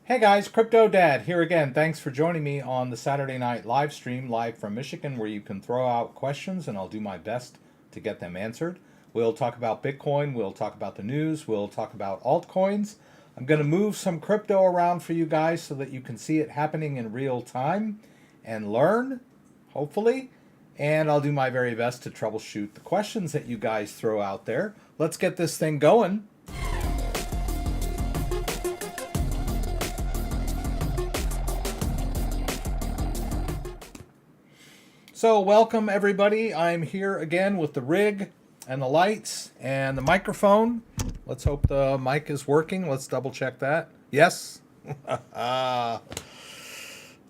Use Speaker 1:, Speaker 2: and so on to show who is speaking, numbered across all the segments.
Speaker 1: Hey guys, CryptoDad here again. Thanks for joining me on the Saturday night live stream, live from Michigan, where you can throw out questions and I'll do my best to get them answered. We'll talk about Bitcoin, we'll talk about the news, we'll talk about altcoins. I'm going to move some crypto around for you guys so that you can see it happening in real time and learn, hopefully. And I'll do my very best to troubleshoot the questions that you guys throw out there. Let's get this thing going. So welcome everybody. I'm here again with the rig and the lights and the microphone. Let's hope the mic is working. Let's double check that. Yes.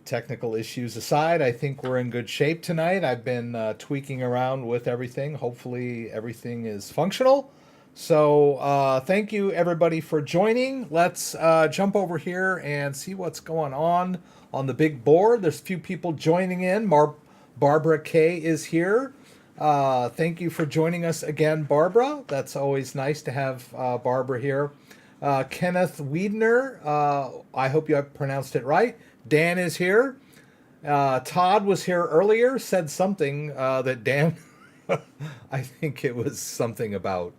Speaker 1: Technical issues aside, I think we're in good shape tonight. I've been tweaking around with everything. Hopefully everything is functional. So thank you everybody for joining. Let's jump over here and see what's going on the big board. There's a few people joining in. Barbara K is here. Thank you for joining us again, Barbara. That's always nice to have Barbara here. Kenneth Wiedner, I hope you have pronounced it right. Dan is here. Todd was here earlier, said something that Dan, I think it was something about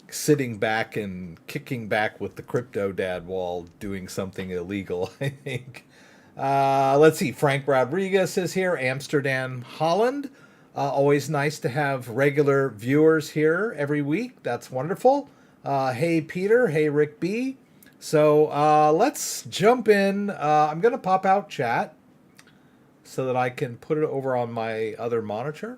Speaker 1: sitting back and kicking back with the CryptoDad while doing something illegal, I think. Let's see, Frank Rodriguez is here, Amsterdam, Holland. Always nice to have regular viewers here every week. That's wonderful. Hey, Peter. Hey, Rick B. So let's jump in. I'm going to pop out chat so that I can put it over on my other monitor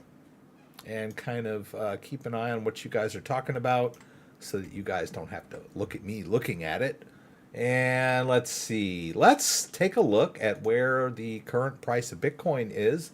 Speaker 1: and kind of keep an eye on what you guys are talking about so that you guys don't have to look at me looking at it. And let's see. Let's take a look at where the current price of Bitcoin is.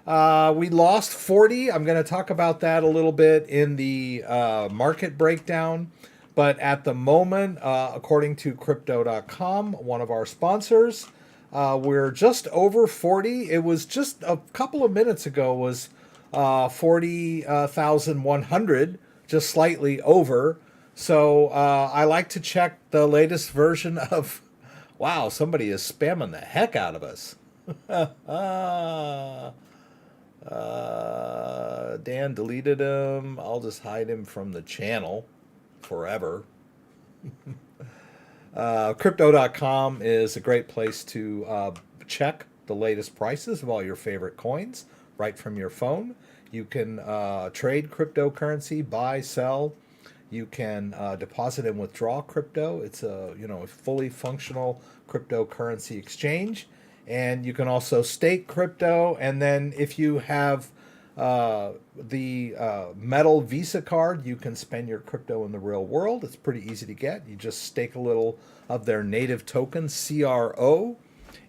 Speaker 1: We lost 40. I'm going to talk about that a little bit in the market breakdown. But at the moment, according to Crypto.com, one of our sponsors, we're just over 40. It was just a couple of minutes ago was 40,100, just slightly over. So I like to check the latest version of, wow, somebody is spamming the heck out of us. Dan deleted him. I'll just hide him from the channel forever. Crypto.com is a great place to check the latest prices of all your favorite coins right from your phone. You can trade cryptocurrency, buy, sell. You can deposit and withdraw crypto. It's a fully functional cryptocurrency exchange, and you can also stake crypto. And then if you have the metal Visa card, you can spend your crypto in the real world. It's pretty easy to get. You just stake a little of their native token, CRO,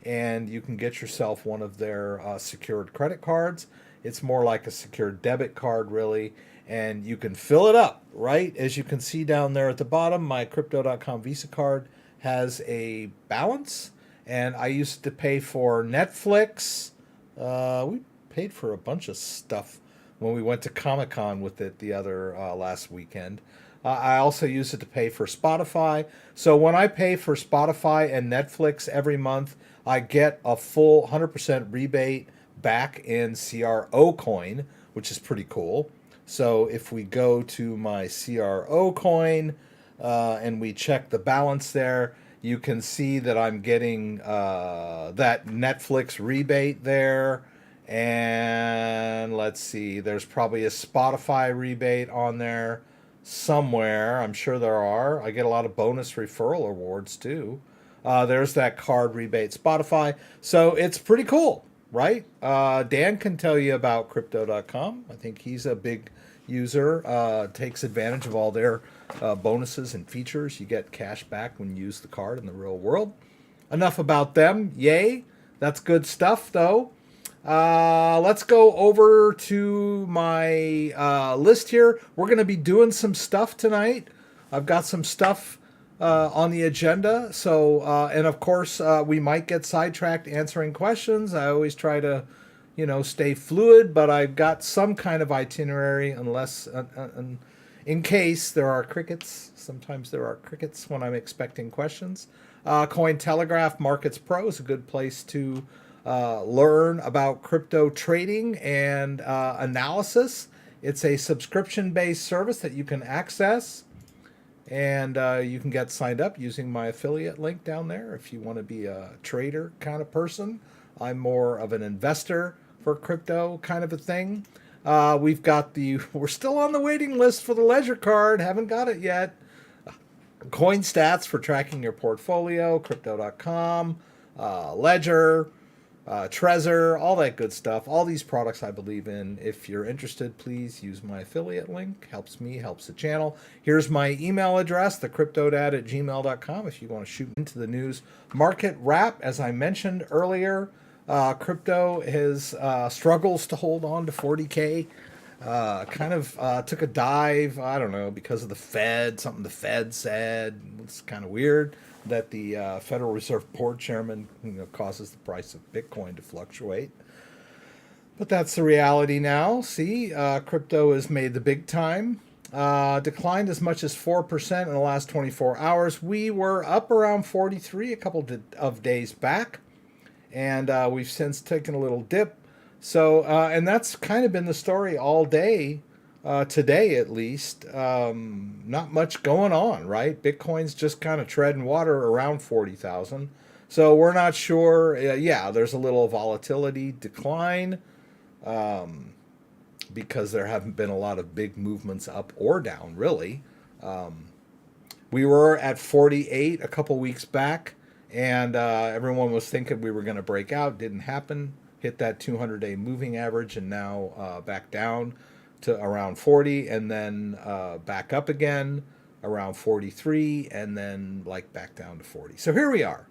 Speaker 1: and you can get yourself one of their secured credit cards. It's more like a secured debit card, really. And you can fill it up, right? As you can see down there at the bottom, my Crypto.com Visa card has a balance. And I used to pay for Netflix. We paid for a bunch of stuff when we went to Comic-Con with it the other last weekend. I also use it to pay for Spotify. So when I pay for Spotify and Netflix every month, I get a full 100% rebate back in CRO coin, which is pretty cool. So if we go to my CRO coin and we check the balance there, you can see that I'm getting that Netflix rebate there. And let's see, there's probably a Spotify rebate on there somewhere. I'm sure there are. I get a lot of bonus referral awards too. There's that card rebate Spotify. So it's pretty cool, right? Dan can tell you about Crypto.com. I think he's a big user, takes advantage of all their bonuses and features. You get cash back when you use the card in the real world. Enough about them. Yay. That's good stuff, though. Let's go over to my list here. We're going to be doing some stuff tonight. I've got some stuff on the agenda. So, and of course, we might get sidetracked answering questions. I always try to, stay fluid, but I've got some kind of itinerary in case there are crickets. Sometimes there are crickets when I'm expecting questions. CoinTelegraph Markets Pro is a good place to learn about crypto trading and analysis. It's a subscription-based service that you can access, and you can get signed up using my affiliate link down there if you want to be a trader kind of person. I'm more of an investor for crypto kind of a thing. We're still on the waiting list for the Ledger card. Haven't got it yet. CoinStats for tracking your portfolio, Crypto.com, Ledger, Trezor, all that good stuff. All these products I believe in. If you're interested, please use my affiliate link. Helps me, helps the channel. Here's my email address, thecryptodad@gmail.com, if you want to shoot into the news. Market wrap, as I mentioned earlier, crypto has struggles to hold on to 40K. Took a dive, I don't know, because of the Fed, something the Fed said. It's kind of weird that the Federal Reserve Board Chairman causes the price of Bitcoin to fluctuate. But that's the reality now. See, crypto has made the big time. Declined as much as 4% in the last 24 hours. We were up around 43 a couple of days back, and we've since taken a little dip. So, and that's kind of been the story all day, today at least. Not much going on, right? Bitcoin's just kind of treading water around 40,000. So we're not sure. Yeah, there's a little volatility decline because there haven't been a lot of big movements up or down, really. We were at 48 a couple weeks back, and everyone was thinking we were going to break out. Didn't happen. Hit that 200-day moving average, and now back down to around 40, and then back up again around 43, and then back down to 40. So here we are.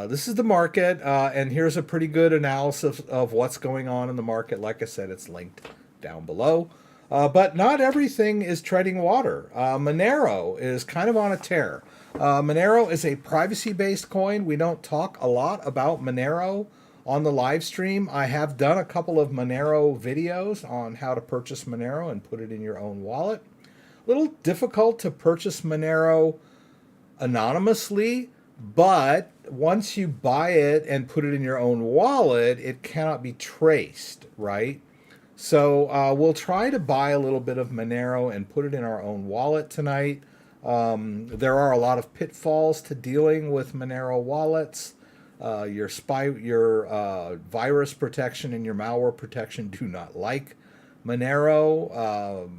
Speaker 1: This is the market, and here's a pretty good analysis of what's going on in the market. Like I said, it's linked down below. But not everything is treading water. Monero is kind of on a tear. Monero is a privacy-based coin. We don't talk a lot about Monero on the live stream. I have done a couple of Monero videos on how to purchase Monero and put it in your own wallet. A little difficult to purchase Monero anonymously, but once you buy it and put it in your own wallet, it cannot be traced, right? So we'll try to buy a little bit of Monero and put it in our own wallet tonight. There are a lot of pitfalls to dealing with Monero wallets. Your virus protection and your malware protection do not like Monero.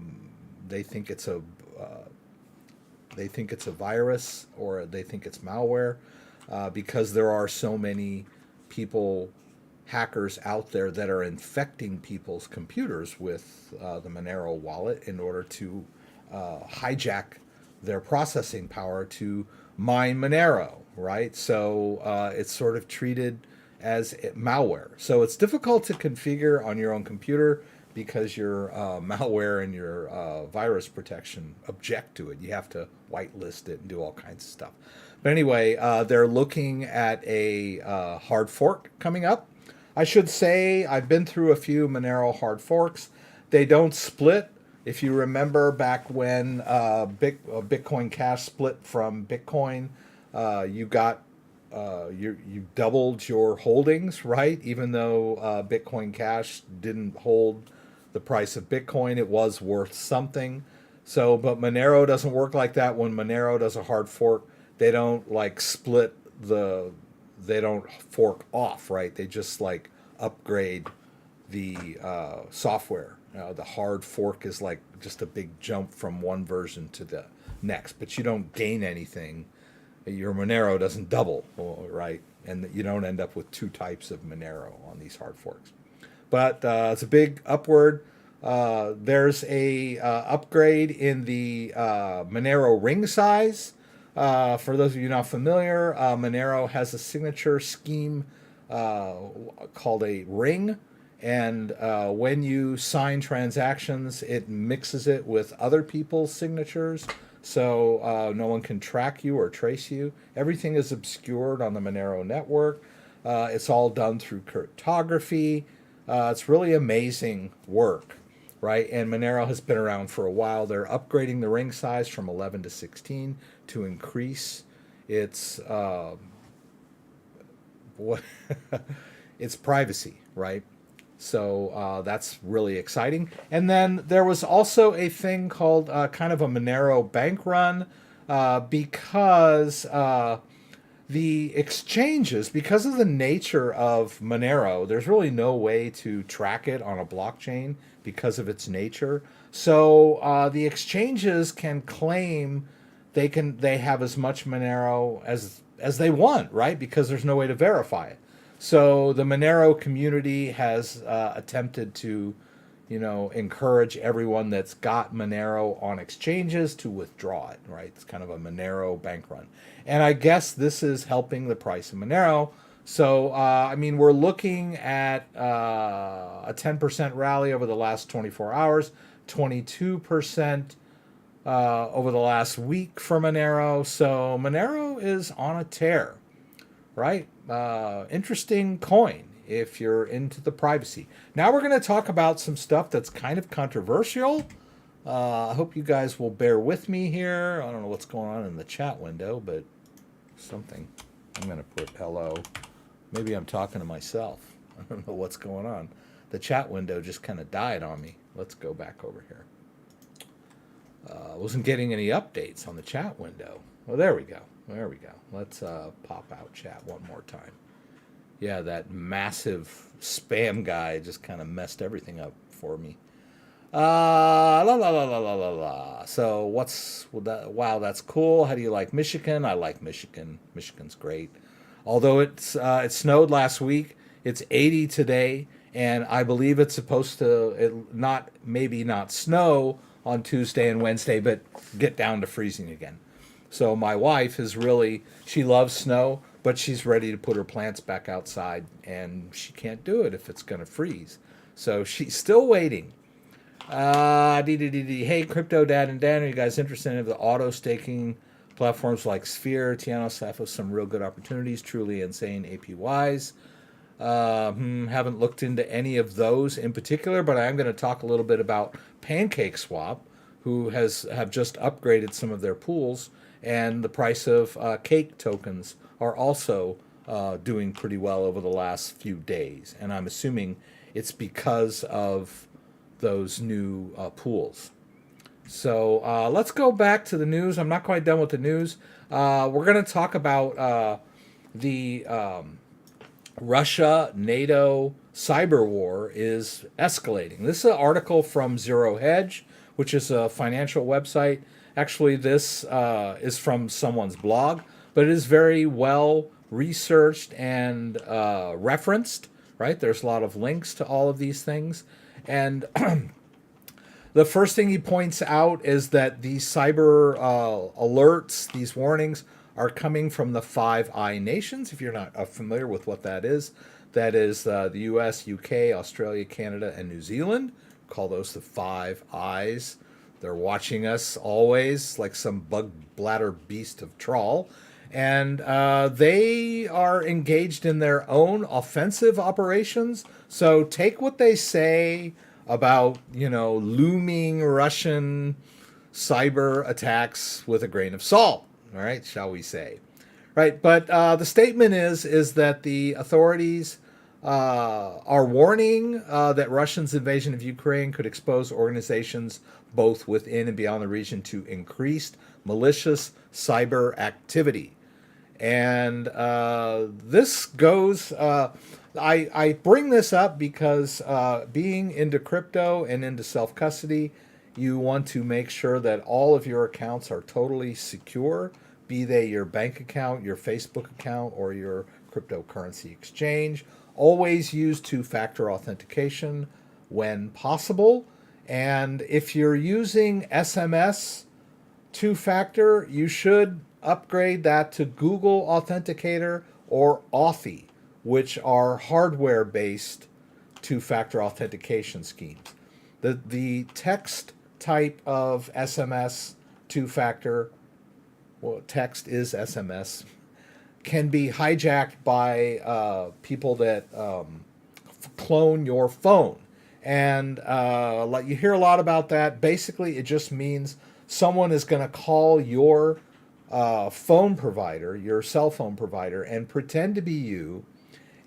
Speaker 1: They think it's a virus, or they think it's malware, because there are so many hackers out there that are infecting people's computers with the Monero wallet in order to hijack their processing power to mine Monero. Right, so it's sort of treated as malware. So it's difficult to configure on your own computer because your malware and your virus protection object to it. You have to whitelist it and do all kinds of stuff. But anyway, they're looking at a hard fork coming up. I should say I've been through a few Monero hard forks. They don't split. If you remember back when Bitcoin Cash split from Bitcoin, you doubled your holdings, right? Even though Bitcoin Cash didn't hold the price of Bitcoin, it was worth something. So, but Monero doesn't work like that. When Monero does a hard fork, they don't they don't fork off, right? They just upgrade the software. The hard fork is just a big jump from one version to the next, but you don't gain anything. Your Monero doesn't double, right? And you don't end up with two types of Monero on these hard forks. But it's a big upward. There's a upgrade in the Monero ring size. For those of you not familiar, Monero has a signature scheme called a ring. And when you sign transactions, it mixes it with other people's signatures. So no one can track you or trace you. Everything is obscured on the Monero network. It's all done through cryptography. It's really amazing work. right? And Monero has been around for a while. They're upgrading the ring size from 11 to 16 to increase its what its privacy, right? So that's really exciting. And then there was also a thing called kind of a Monero bank run because the exchanges, because of the nature of Monero, there's really no way to track it on a blockchain because of its nature. So the exchanges can claim they have as much Monero as they want, right? Because there's no way to verify it. So the Monero community has attempted to, encourage everyone that's got Monero on exchanges to withdraw it, right? It's kind of a Monero bank run. And I guess this is helping the price of Monero. So, we're looking at a 10% rally over the last 24 hours, 22% over the last week for Monero. So Monero is on a tear, right? Interesting coin if you're into the privacy. Now we're going to talk about some stuff that's kind of controversial. I hope you guys will bear with me here. I don't know what's going on in the chat window, but something. I'm going to put hello. Maybe I'm talking to myself. I don't know what's going on. The chat window just kind of died on me. Let's go back over here. I wasn't getting any updates on the chat window. Well, there we go. There we go. Let's pop out chat one more time. Yeah, that massive spam guy just kind of messed everything up for me. La la la la la la la. So wow, that's cool. How do you like Michigan? I like Michigan. Michigan's great. Although it snowed last week, it's 80 today, and I believe it's supposed to maybe not snow on Tuesday and Wednesday, but get down to freezing again. So my wife she loves snow, but she's ready to put her plants back outside, and she can't do it if it's going to freeze. So she's still waiting. Hey, CryptoDad and Dan, are you guys interested in the auto staking platforms like Sphere, Tiano, Sappho? Some real good opportunities, truly insane APYs. Haven't looked into any of those in particular, but I am going to talk a little bit about PancakeSwap, who have just upgraded some of their pools, and the price of cake tokens are also doing pretty well over the last few days. And I'm assuming it's because of those new pools. So let's go back to the news. I'm not quite done with the news. We're going to talk about the Russia NATO cyber war is escalating. This is an article from Zero Hedge, which is a financial website. Actually, this is from someone's blog, but it is very well researched and referenced, right? There's a lot of links to all of these things. And the first thing he points out is that these cyber alerts, these warnings, are coming from the Five Eye nations. If you're not familiar with what that is the US, UK, Australia, Canada, and New Zealand. Call those the Five Eyes. They're watching us always like some bug bladder beast of trawl. And they are engaged in their own offensive operations. So take what they say about, looming Russian cyber attacks with a grain of salt, all right, shall we say. Right, but the statement is that the authorities are warning that Russia's invasion of Ukraine could expose organizations both within and beyond the region to increased malicious cyber activity. And this goes, I bring this up because being into crypto and into self-custody, you want to make sure that all of your accounts are totally secure, be they your bank account, your Facebook account, or your cryptocurrency exchange. Always use two-factor authentication when possible. And if you're using SMS two-factor, you should upgrade that to Google Authenticator or Authy, which are hardware-based two-factor authentication schemes. The text type of SMS two-factor, well, text is SMS, can be hijacked by people that clone your phone. And like you hear a lot about that. Basically, it just means someone is going to call your phone provider, your cell phone provider, and pretend to be you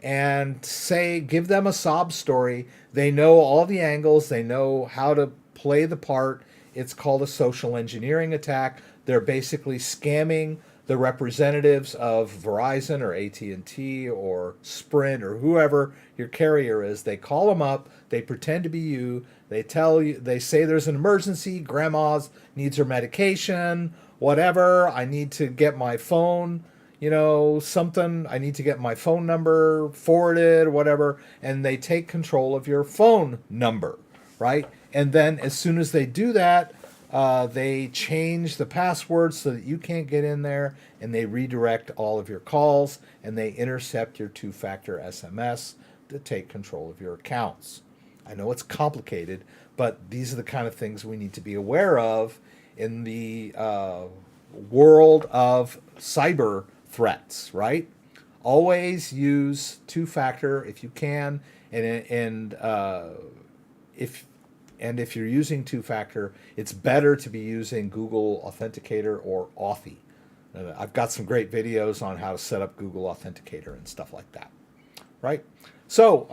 Speaker 1: and say, give them a sob story. They know all the angles, they know how to play the part. It's called a social engineering attack. They're basically scamming the representatives of Verizon or AT&T or Sprint or whoever your carrier is. They call them up, they pretend to be you, they tell you, they say there's an emergency, grandma's needs her medication, whatever, I need to get my phone, something, I need to get my phone number forwarded, whatever, and they take control of your phone number, right? And then as soon as they do that, they change the password so that you can't get in there, and they redirect all of your calls, and they intercept your two-factor SMS to take control of your accounts. I know it's complicated, but these are the kind of things we need to be aware of in the world of cyber threats, right? Always use two-factor if you can, and if you're using two-factor, it's better to be using Google Authenticator or Authy. I've got some great videos on how to set up Google Authenticator and stuff like that, right? So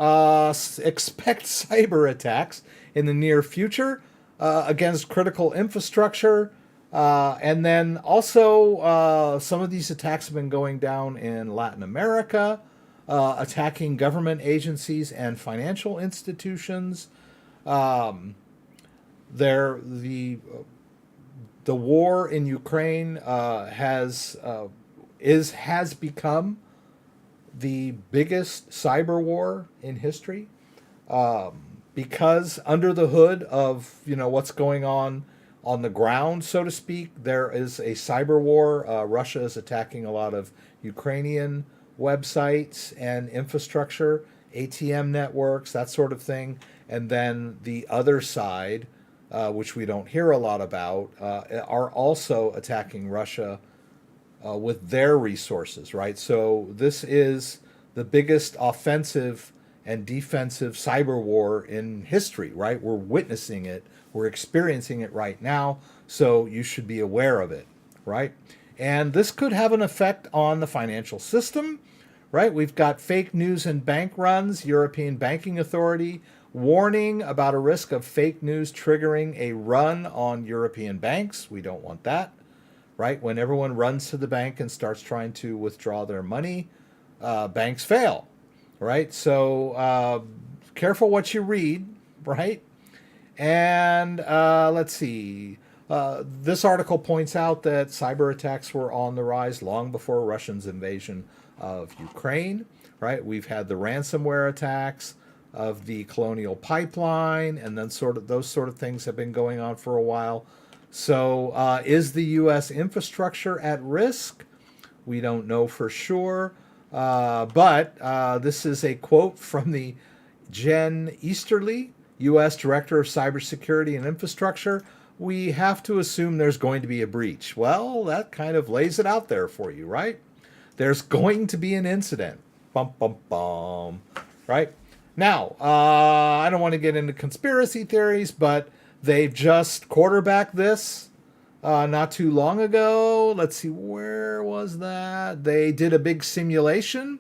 Speaker 1: expect cyber attacks in the near future against critical infrastructure. And then also some of these attacks have been going down in Latin America, attacking government agencies and financial institutions. The war in Ukraine has become the biggest cyber war in history, because under the hood of what's going on the ground, so to speak, there is a cyber war. Russia is attacking a lot of Ukrainian websites and infrastructure, ATM networks, that sort of thing. And then the other side, which we don't hear a lot about, are also attacking Russia with their resources, right? So this is the biggest offensive and defensive cyber war in history, right? We're witnessing it. We're experiencing it right now. So you should be aware of it, right? And this could have an effect on the financial system, right? We've got fake news and bank runs, European Banking Authority warning about a risk of fake news triggering a run on European banks. We don't want that, right? When everyone runs to the bank and starts trying to withdraw their money, banks fail, right? So careful what you read, right? And let's see. This article points out that cyber attacks were on the rise long before Russia's invasion of Ukraine, right? We've had the ransomware attacks of the Colonial Pipeline, and then those sort of things have been going on for a while. So is the U.S. infrastructure at risk? We don't know for sure. But this is a quote from the Jen Easterly, U.S. Director of Cybersecurity and Infrastructure. We have to assume there's going to be a breach. Well, that kind of lays it out there for you, right? There's going to be an incident. Bum, bum, bum. Right? Now, I don't want to get into conspiracy theories, but they've just quarterbacked this not too long ago. Let's see, where was that? They did a big simulation.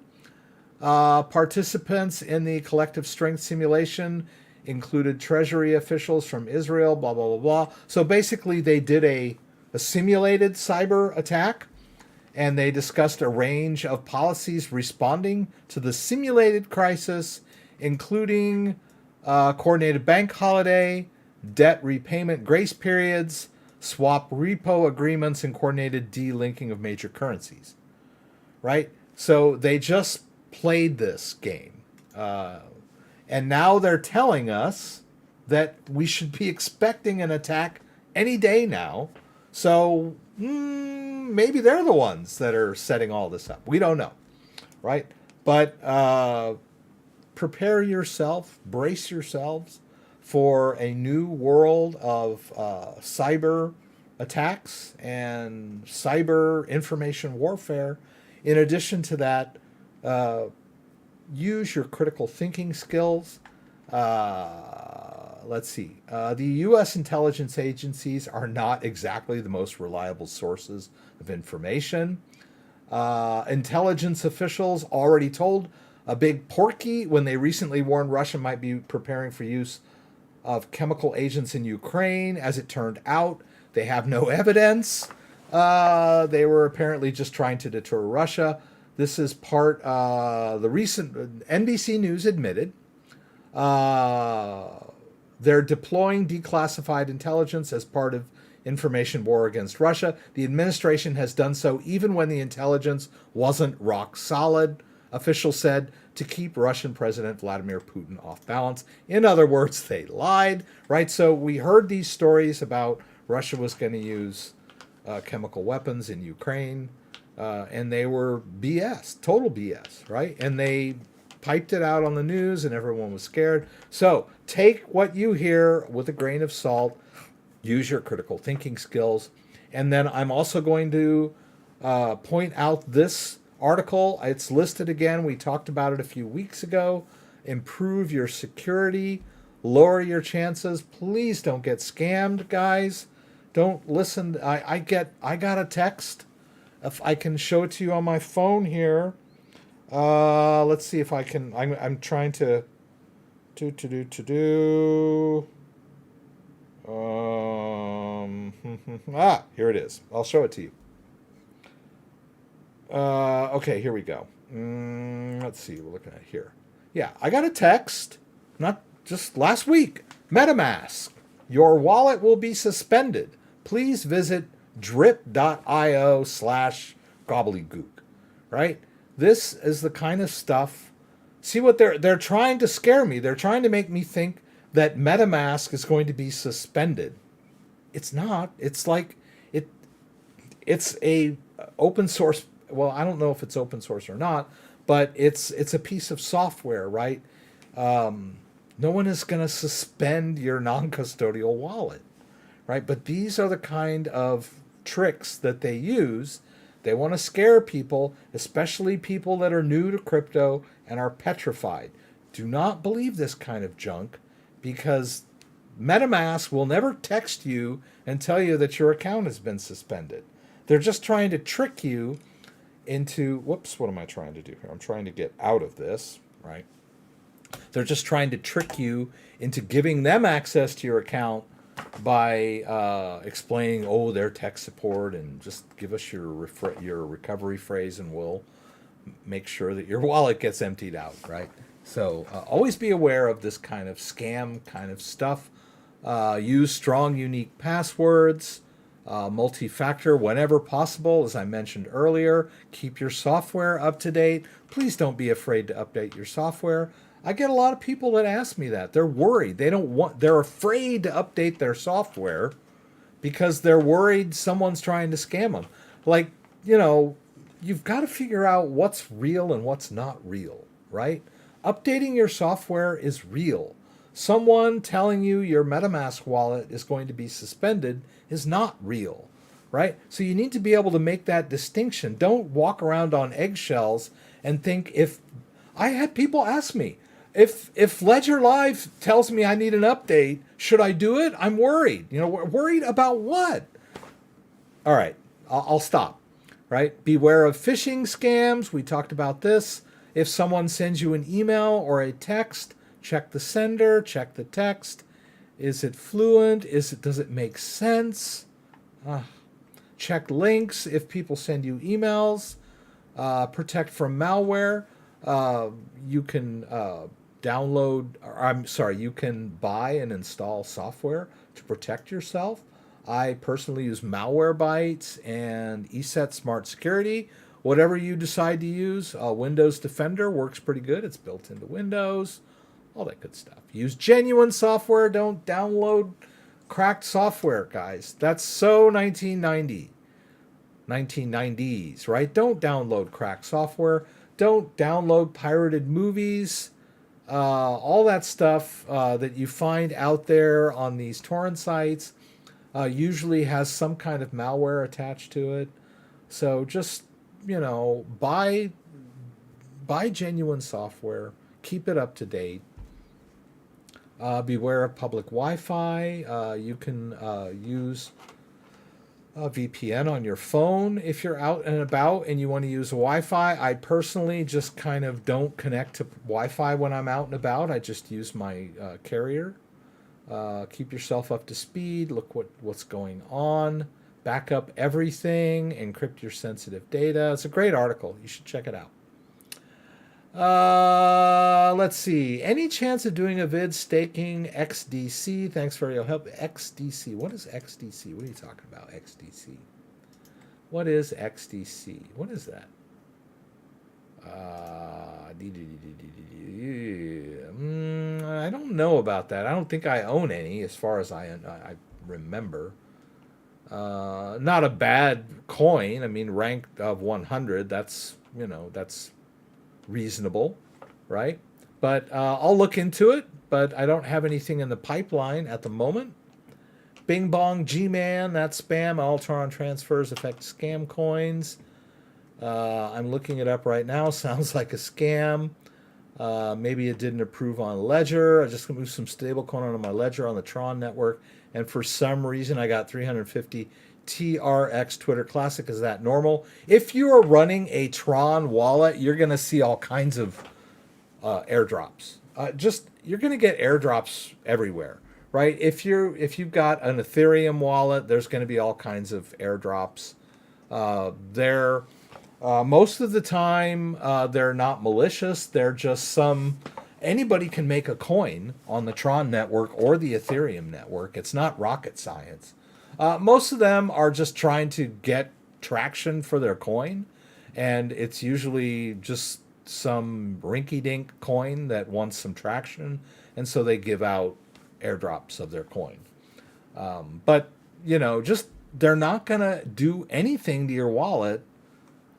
Speaker 1: Participants in the collective strength simulation included treasury officials from Israel, blah, blah, blah, blah. So basically they did a simulated cyber attack, and they discussed a range of policies responding to the simulated crisis, including coordinated bank holiday, debt repayment grace periods, swap repo agreements, and coordinated delinking of major currencies. Right? So they just played this game. And now they're telling us that we should be expecting an attack any day now. So maybe they're the ones that are setting all this up. We don't know. Right? But prepare yourself, brace yourselves for a new world of cyber attacks and cyber information warfare. In addition to that, use your critical thinking skills. let's see. The U.S. intelligence agencies are not exactly the most reliable sources of information. Intelligence officials already told a big porky when they recently warned Russia might be preparing for use of chemical agents in Ukraine. As it turned out, they have no evidence. They were apparently just trying to deter Russia. This is part, the recent NBC News admitted they're deploying declassified intelligence as part of information war against Russia. The administration has done so even when the intelligence wasn't rock solid, officials said, to keep Russian President Vladimir Putin off balance. In other words, they lied, right? So we heard these stories about Russia was going to use chemical weapons in Ukraine, and they were BS, total BS, right? And they piped it out on the news, and everyone was scared. So take what you hear with a grain of salt. Use your critical thinking skills. And then I'm also going to point out this article. It's listed again. We talked about it a few weeks ago. Improve your security, lower your chances. Please don't get scammed, guys. Don't listen. I got a text. If I can show it to you on my phone here. Let's see if I can. I'm trying to do. Here it is. I'll show it to you. Okay, here we go. Let's see. We're looking at here. Yeah, I got a text, not just last week. MetaMask, your wallet will be suspended. Please visit drip.io/gobbledygook. Right? This is the kind of stuff. See what they're trying to scare me. They're trying to make me think that MetaMask is going to be suspended. It's not. It's like it's a open source. Well, I don't know if it's open source or not, but it's a piece of software, right? No one is going to suspend your non-custodial wallet, right? But these are the kind of tricks that they use. They want to scare people, especially people that are new to crypto and are petrified. Do not believe this kind of junk, because MetaMask will never text you and tell you that your account has been suspended. They're just trying to trick you into, whoops, what am I trying to do here? I'm trying to get out of this, right? They're just trying to trick you into giving them access to your account by explaining, oh, their tech support, and just give us your recovery phrase and we'll make sure that your wallet gets emptied out, right? So always be aware of this kind of scam kind of stuff. Use strong, unique passwords, multi-factor whenever possible, as I mentioned earlier. Keep your software up to date. Please don't be afraid to update your software. I get a lot of people that ask me that. They're worried. They're afraid to update their software because they're worried someone's trying to scam them. Like, you've got to figure out what's real and what's not real, right? Updating your software is real. Someone telling you your MetaMask wallet is going to be suspended is not real, right? So you need to be able to make that distinction. Don't walk around on eggshells and think I had people ask me, if Ledger Live tells me I need an update, should I do it? I'm worried. Worried about what? All right, I'll stop, right? Beware of phishing scams. We talked about this. If someone sends you an email or a text, check the sender, check the text. Is it fluent? Does it make sense? Check links if people send you emails. Protect from malware. You can you can buy and install software to protect yourself. I personally use Malwarebytes and ESET Smart Security. Whatever you decide to use, Windows Defender works pretty good. It's built into Windows, all that good stuff. Use genuine software. Don't download cracked software, guys. That's so 1990s, right? Don't download cracked software. Don't download pirated movies. All that stuff that you find out there on these torrent sites usually has some kind of malware attached to it. So just buy genuine software, keep it up to date. Beware of public Wi-Fi. You can use a VPN on your phone if you're out and about and you want to use Wi-Fi. I personally just kind of don't connect to Wi-Fi when I'm out and about. I just use my carrier. Keep yourself up to speed. Look what's going on. Back up everything. Encrypt your sensitive data. It's a great article. You should check it out. Let's see. Any chance of doing a vid staking XDC? Thanks for your help. XDC. What is XDC? What are you talking about? XDC. What is XDC? What is that? I don't know about that. I don't think I own any, as far as I remember. Not a bad coin. I mean, ranked of 100. That's that's reasonable, right? But I'll look into it. But I don't have anything in the pipeline at the moment. Bing Bong G-Man, that's spam. Altron transfers affect scam coins. I'm looking it up right now. Sounds like a scam. Maybe it didn't approve on Ledger. I just moved some stablecoin onto my Ledger on the Tron network, and for some reason I got 350 TRX Twitter Classic. Is that normal? If you are running a Tron wallet, you're going to see all kinds of airdrops. You're going to get airdrops everywhere, right? If you've got an Ethereum wallet, there's going to be all kinds of airdrops. Most of the time, they're not malicious. They're just anybody can make a coin on the Tron network or the Ethereum network. It's not rocket science. Most of them are just trying to get traction for their coin, and it's usually just some rinky-dink coin that wants some traction, and so they give out airdrops of their coin. But they're not going to do anything to your wallet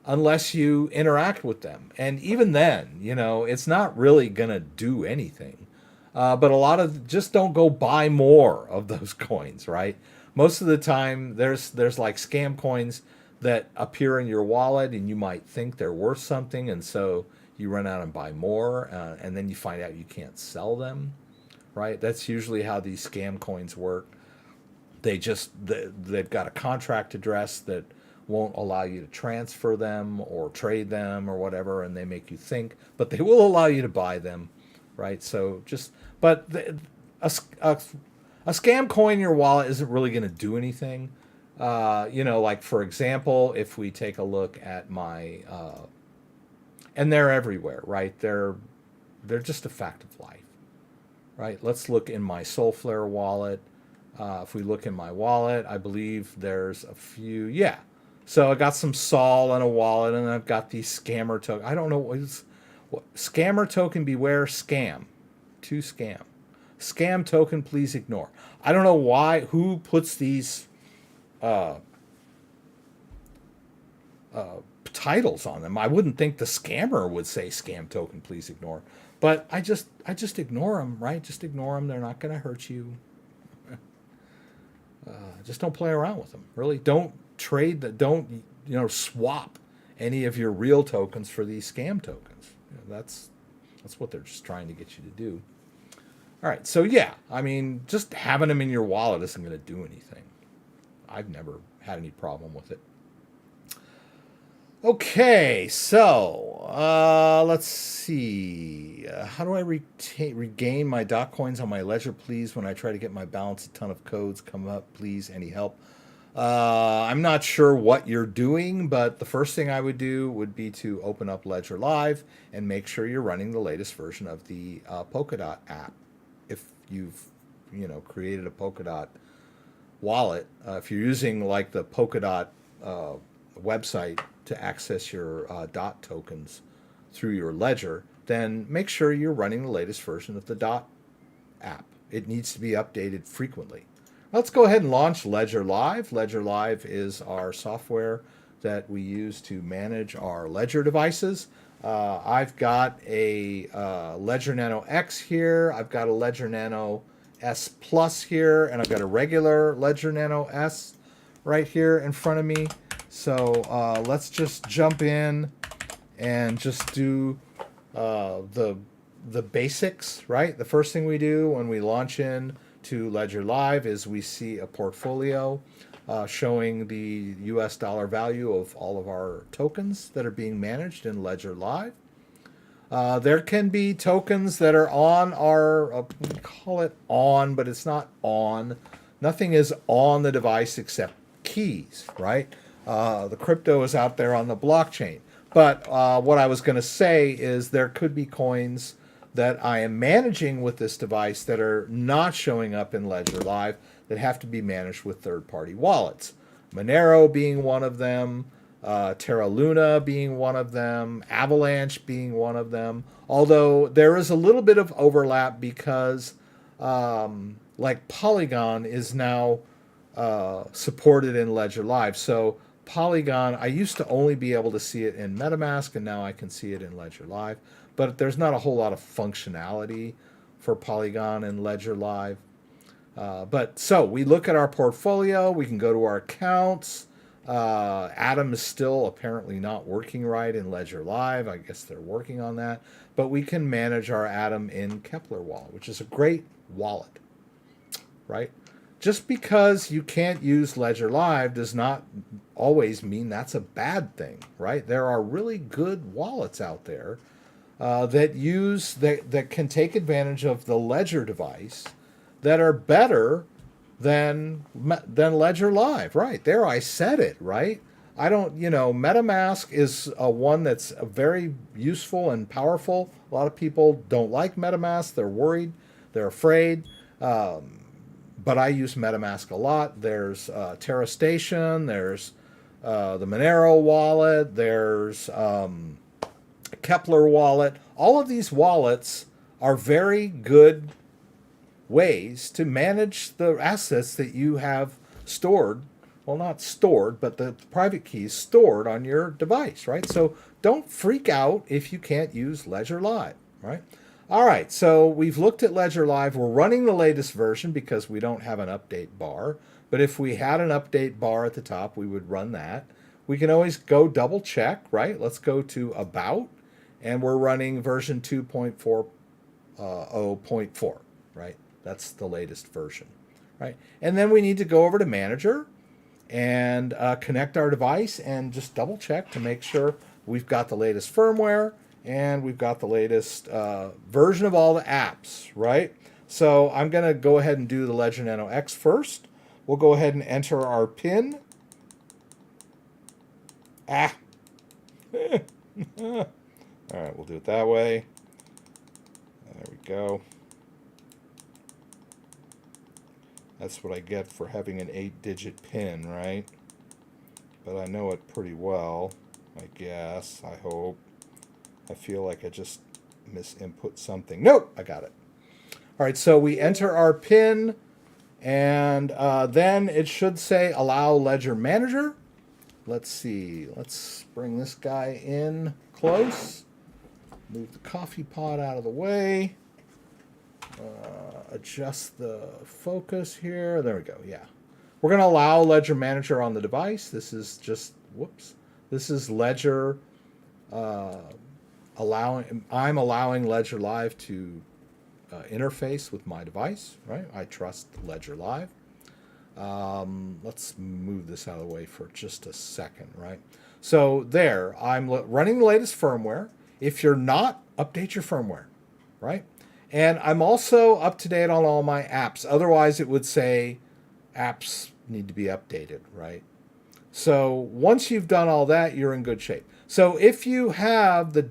Speaker 1: unless you interact with them. And even then, it's not really going to do anything. But a lot of just don't go buy more of those coins, right? Most of the time, there's like scam coins that appear in your wallet and you might think they're worth something. And so you run out and buy more. And then you find out you can't sell them, right? That's usually how these scam coins work. They've got a contract address that won't allow you to transfer them or trade them or whatever, and they make you think, but they will allow you to buy them, right? So a scam coin in your wallet isn't really going to do anything. Like for example, if we take a look at my, and they're everywhere, right? They're just a fact of life, right? Let's look in my Soulflare wallet. If we look in my wallet, I believe there's a few, yeah. So I got some Sol in a wallet, and I've got these scammer token. I don't know what scammer token. Beware scam. To scam. Scam token. Please ignore. I don't know who puts these titles on them. I wouldn't think the scammer would say scam token. Please ignore. But I just ignore them, right? Just ignore them. They're not going to hurt you. Just don't play around with them. Really, don't don't swap any of your real tokens for these scam tokens. That's what they're just trying to get you to do. All right, so yeah, I mean, just having them in your wallet isn't going to do anything. I've never had any problem with it. Okay, so let's see. How do I regain my dot coins on my ledger, please? When I try to get my balance, a ton of codes come up. Please, any help? I'm not sure what you're doing, but the first thing I would do would be to open up Ledger Live and make sure you're running the latest version of the Polkadot app. If you've created a Polkadot wallet, if you're using like the Polkadot website to access your DOT tokens through your ledger, then make sure you're running the latest version of the DOT app. It needs to be updated frequently. Let's go ahead and launch Ledger Live. Ledger Live is our software that we use to manage our Ledger devices. I've got a Ledger Nano X here. I've got a Ledger Nano S Plus here, and I've got a regular Ledger Nano S right here in front of me. So let's just jump in and just do the the basics, right? The first thing we do when we launch in to Ledger Live is we see a portfolio showing the US dollar value of all of our tokens that are being managed in Ledger Live. There can be tokens that are on our, we call it on, but it's not on. Nothing is on the device except keys, right? The crypto is out there on the blockchain. But what I was going to say is there could be coins that I am managing with this device that are not showing up in Ledger Live that have to be managed with third-party wallets. Monero being one of them, Terra Luna being one of them, Avalanche being one of them. Although there is a little bit of overlap because like Polygon is now supported in Ledger Live. So Polygon, I used to only be able to see it in MetaMask, and now I can see it in Ledger Live. But there's not a whole lot of functionality for Polygon in Ledger Live. But so we look at our portfolio, we can go to our accounts. Atom is still apparently not working right in Ledger Live. I guess they're working on that. But we can manage our Atom in Kepler Wallet, which is a great wallet, right? Just because you can't use Ledger Live does not always mean that's a bad thing, right? There are really good wallets out there that can take advantage of the Ledger device that are better than Ledger Live, right? There, I said it, right? I don't, MetaMask is one that's very useful and powerful. A lot of people don't like MetaMask. They're worried. They're afraid. But I use MetaMask a lot. There's Terra Station. There's the Monero Wallet. There's Kepler Wallet. All of these wallets are very good ways to manage the assets that you have stored. Well, not stored, but the private keys stored on your device, right? So don't freak out if you can't use Ledger Live, right? All right, so we've looked at Ledger Live. We're running the latest version because we don't have an update bar. But if we had an update bar at the top, we would run that. We can always go double check, right? Let's go to About, and we're running version 2.4.0.4, right? That's the latest version, right? And then we need to go over to Manager and connect our device and just double check to make sure we've got the latest firmware and we've got the latest version of all the apps, right? So I'm going to go ahead and do the Ledger Nano X first. We'll go ahead and enter our PIN. All right, we'll do it that way. There we go. That's what I get for having an 8-digit PIN, right? But I know it pretty well, I guess, I hope. I feel like I just misinput something. Nope, I got it. All right, so we enter our PIN, and then it should say Allow Ledger Manager. Let's see. Let's bring this guy in close. Move the coffee pot out of the way. Adjust the focus here. There we go. Yeah. We're going to allow Ledger Manager on the device. This is just, whoops. This is Ledger I'm allowing Ledger Live to interface with my device, right? I trust Ledger Live. Let's move this out of the way for just a second, right? So there, I'm running the latest firmware. If you're not, update your firmware, right? And I'm also up to date on all my apps. Otherwise, it would say apps need to be updated, right? So once you've done all that, you're in good shape. So if you have the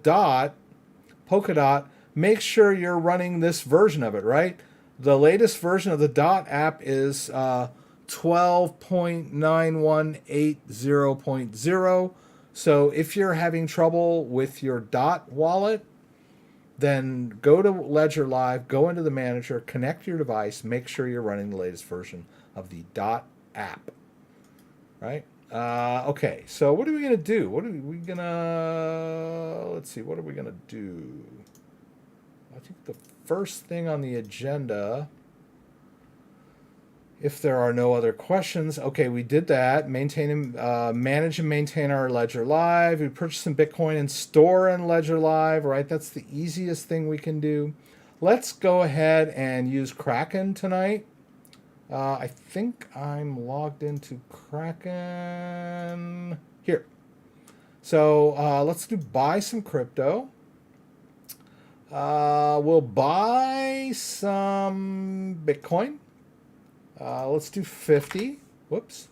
Speaker 1: Polkadot, make sure you're running this version of it, right? The latest version of the Dot app is 12.9180.0. So if you're having trouble with your Dot wallet, then go to Ledger Live, go into the manager, connect your device, make sure you're running the latest version of the Dot app, right? Okay, so what are we going to do? Let's see, what are we going to do? I think the first thing on the agenda If there are no other questions, okay, we did that. Manage and maintain our Ledger Live. We purchase some Bitcoin and store in Ledger Live, right? That's the easiest thing we can do. Let's go ahead and use Kraken tonight. I think I'm logged into Kraken here. So let's do buy some crypto. We'll buy some Bitcoin. Let's do 50. Whoops.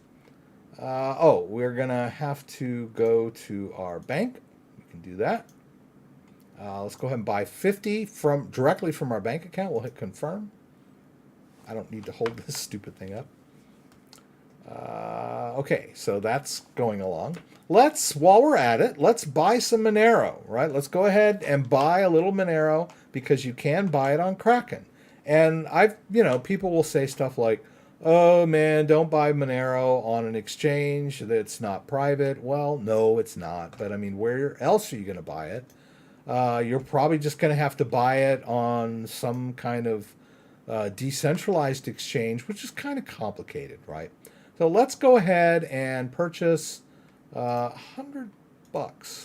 Speaker 1: We're going to have to go to our bank. We can do that. Let's go ahead and buy 50 directly from our bank account. We'll hit confirm. I don't need to hold this stupid thing up. Okay, so that's going along. While we're at it, let's buy some Monero, right? Let's go ahead and buy a little Monero because you can buy it on Kraken. And people will say stuff like, oh man, don't buy Monero on an exchange that's not private. Well, no, it's not. But I mean, where else are you going to buy it? You're probably just going to have to buy it on some kind of decentralized exchange, which is kind of complicated, right? So let's go ahead and purchase $100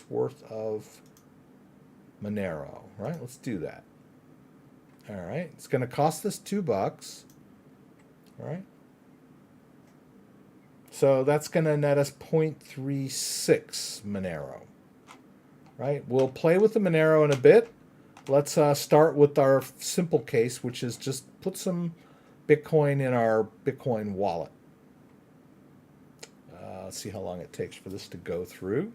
Speaker 1: worth of Monero, right? Let's do that. All right, it's going to cost us $2. All right. So that's going to net us 0.36 Monero, right? We'll play with the Monero in a bit. Let's start with our simple case, which is just put some Bitcoin in our Bitcoin wallet. Let's see how long it takes for this to go through,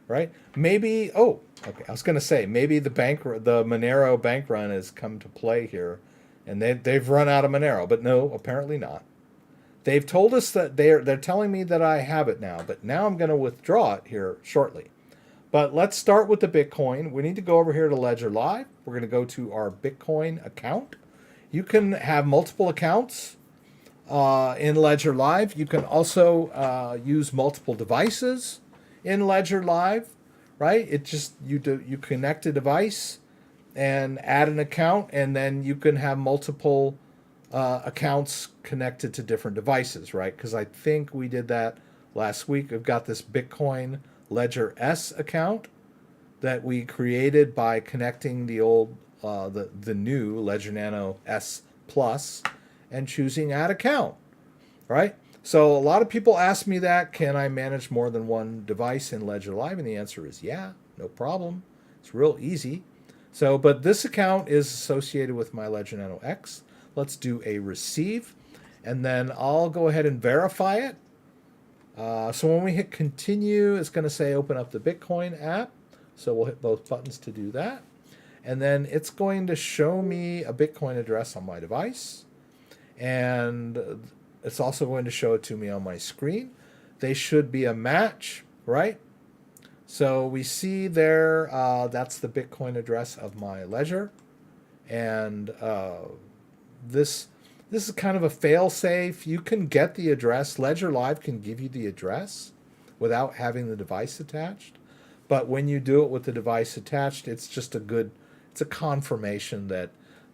Speaker 1: right? Maybe, okay, I was going to say, maybe the Monero bank run has come to play here, and they've run out of Monero, but no, apparently not. They've told us that they're telling me that I have it now, but now I'm going to withdraw it here shortly. But let's start with the Bitcoin. We need to go over here to Ledger Live. We're going to go to our Bitcoin account. You can have multiple accounts in Ledger Live. You can also use multiple devices in Ledger Live, right? It just you connect a device and add an account, and then you can have multiple accounts connected to different devices, right? Because I think we did that last week. We've got this Bitcoin Ledger S account that we created by connecting the old the new Ledger Nano S Plus and choosing add account, right? So a lot of people ask me that, can I manage more than one device in Ledger Live? And the answer is yeah, no problem. It's real easy. So, but this account is associated with my Ledger Nano X. Let's do a receive, and then I'll go ahead and verify it. So when we hit continue, it's going to say open up the Bitcoin app. So we'll hit both buttons to do that. And then it's going to show me a Bitcoin address on my device. And it's also going to show it to me on my screen. They should be a match, right? So we see there, that's the Bitcoin address of my ledger. And this is kind of a fail-safe. You can get the address. Ledger Live can give you the address without having the device attached. But when you do it with the device attached, it's just it's a confirmation that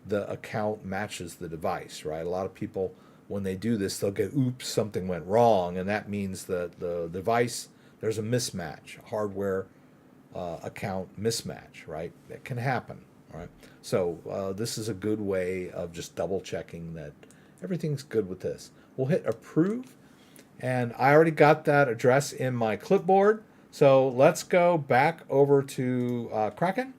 Speaker 1: the account matches the device, right? A lot of people, when they do this, they'll get, oops, something went wrong. And that means that the device, there's a mismatch, a hardware account mismatch, right? That can happen, right? So this is a good way of just double checking that everything's good with this. We'll hit approve. And I already got that address in my clipboard. So let's go back over to Kraken.